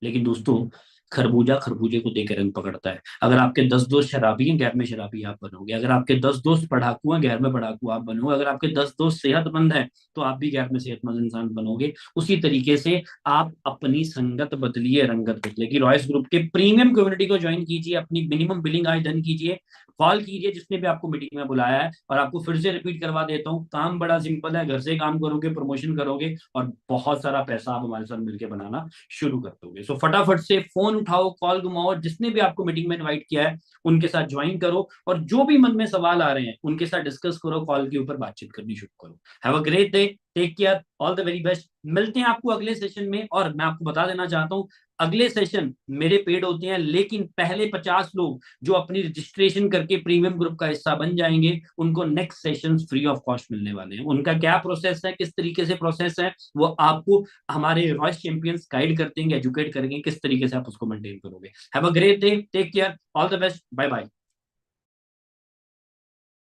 लेकिन दोस्तों, खरबूजा खरबूजे को देकर रंग पकड़ता है। अगर आपके 10 दोस्त शराबी हैं, गैर में शराबी आप बनोगे। अगर आपके 10 दोस्त पढ़ाकू हैं, गैर में पढ़ाकू आप बनोगे। अगर आपके 10 दोस्त सेहतमंद हैं, तो आप भी गैर में सेहतमंद इंसान बनोगे। उसी तरीके से आप अपनी संगत बदलिए, रंगत बदलेगी। रॉयस ग्रुप के प्रीमियम कम्युनिटी को ज्वाइन कीजिए, अपनी मिनिमम बिलिंग आज डन कीजिए, कॉल कीजिए जिसने भी आपको मीटिंग में बुलाया है। और आपको फिर से रिपीट करवा देता हूँ, काम बड़ा सिंपल है। घर से काम करोगे, प्रमोशन करोगे और बहुत सारा पैसा आप हमारे साथ मिलकर बनाना शुरू कर दोगे। सो फटाफट से फोन उठाओ, कॉल घुमाओ, जिसने भी आपको मीटिंग में इनवाइट किया है उनके साथ ज्वाइन करो, और जो भी मन में सवाल आ रहे हैं उनके साथ डिस्कस करो, कॉल के ऊपर बातचीत करनी शुरू करो। Have a great day, take care, all the very best. मिलते हैं आपको अगले सेशन में। और मैं आपको बता देना चाहता हूं, अगले सेशन मेरे पेड होते हैं, लेकिन पहले 50 लोग जो अपनी रजिस्ट्रेशन करके प्रीमियम ग्रुप का हिस्सा बन जाएंगे, उनको next session free of cost मिलने वाले हैं। उनका क्या प्रोसेस है, किस तरीके से प्रोसेस है, वो आपको हमारे रॉयस चैंपियंस गाइड कर देंगे, एजुकेट करेंगे किस तरीके से आप उसको मेंटेन करोगे। Have a great day, take care, all the best, bye bye.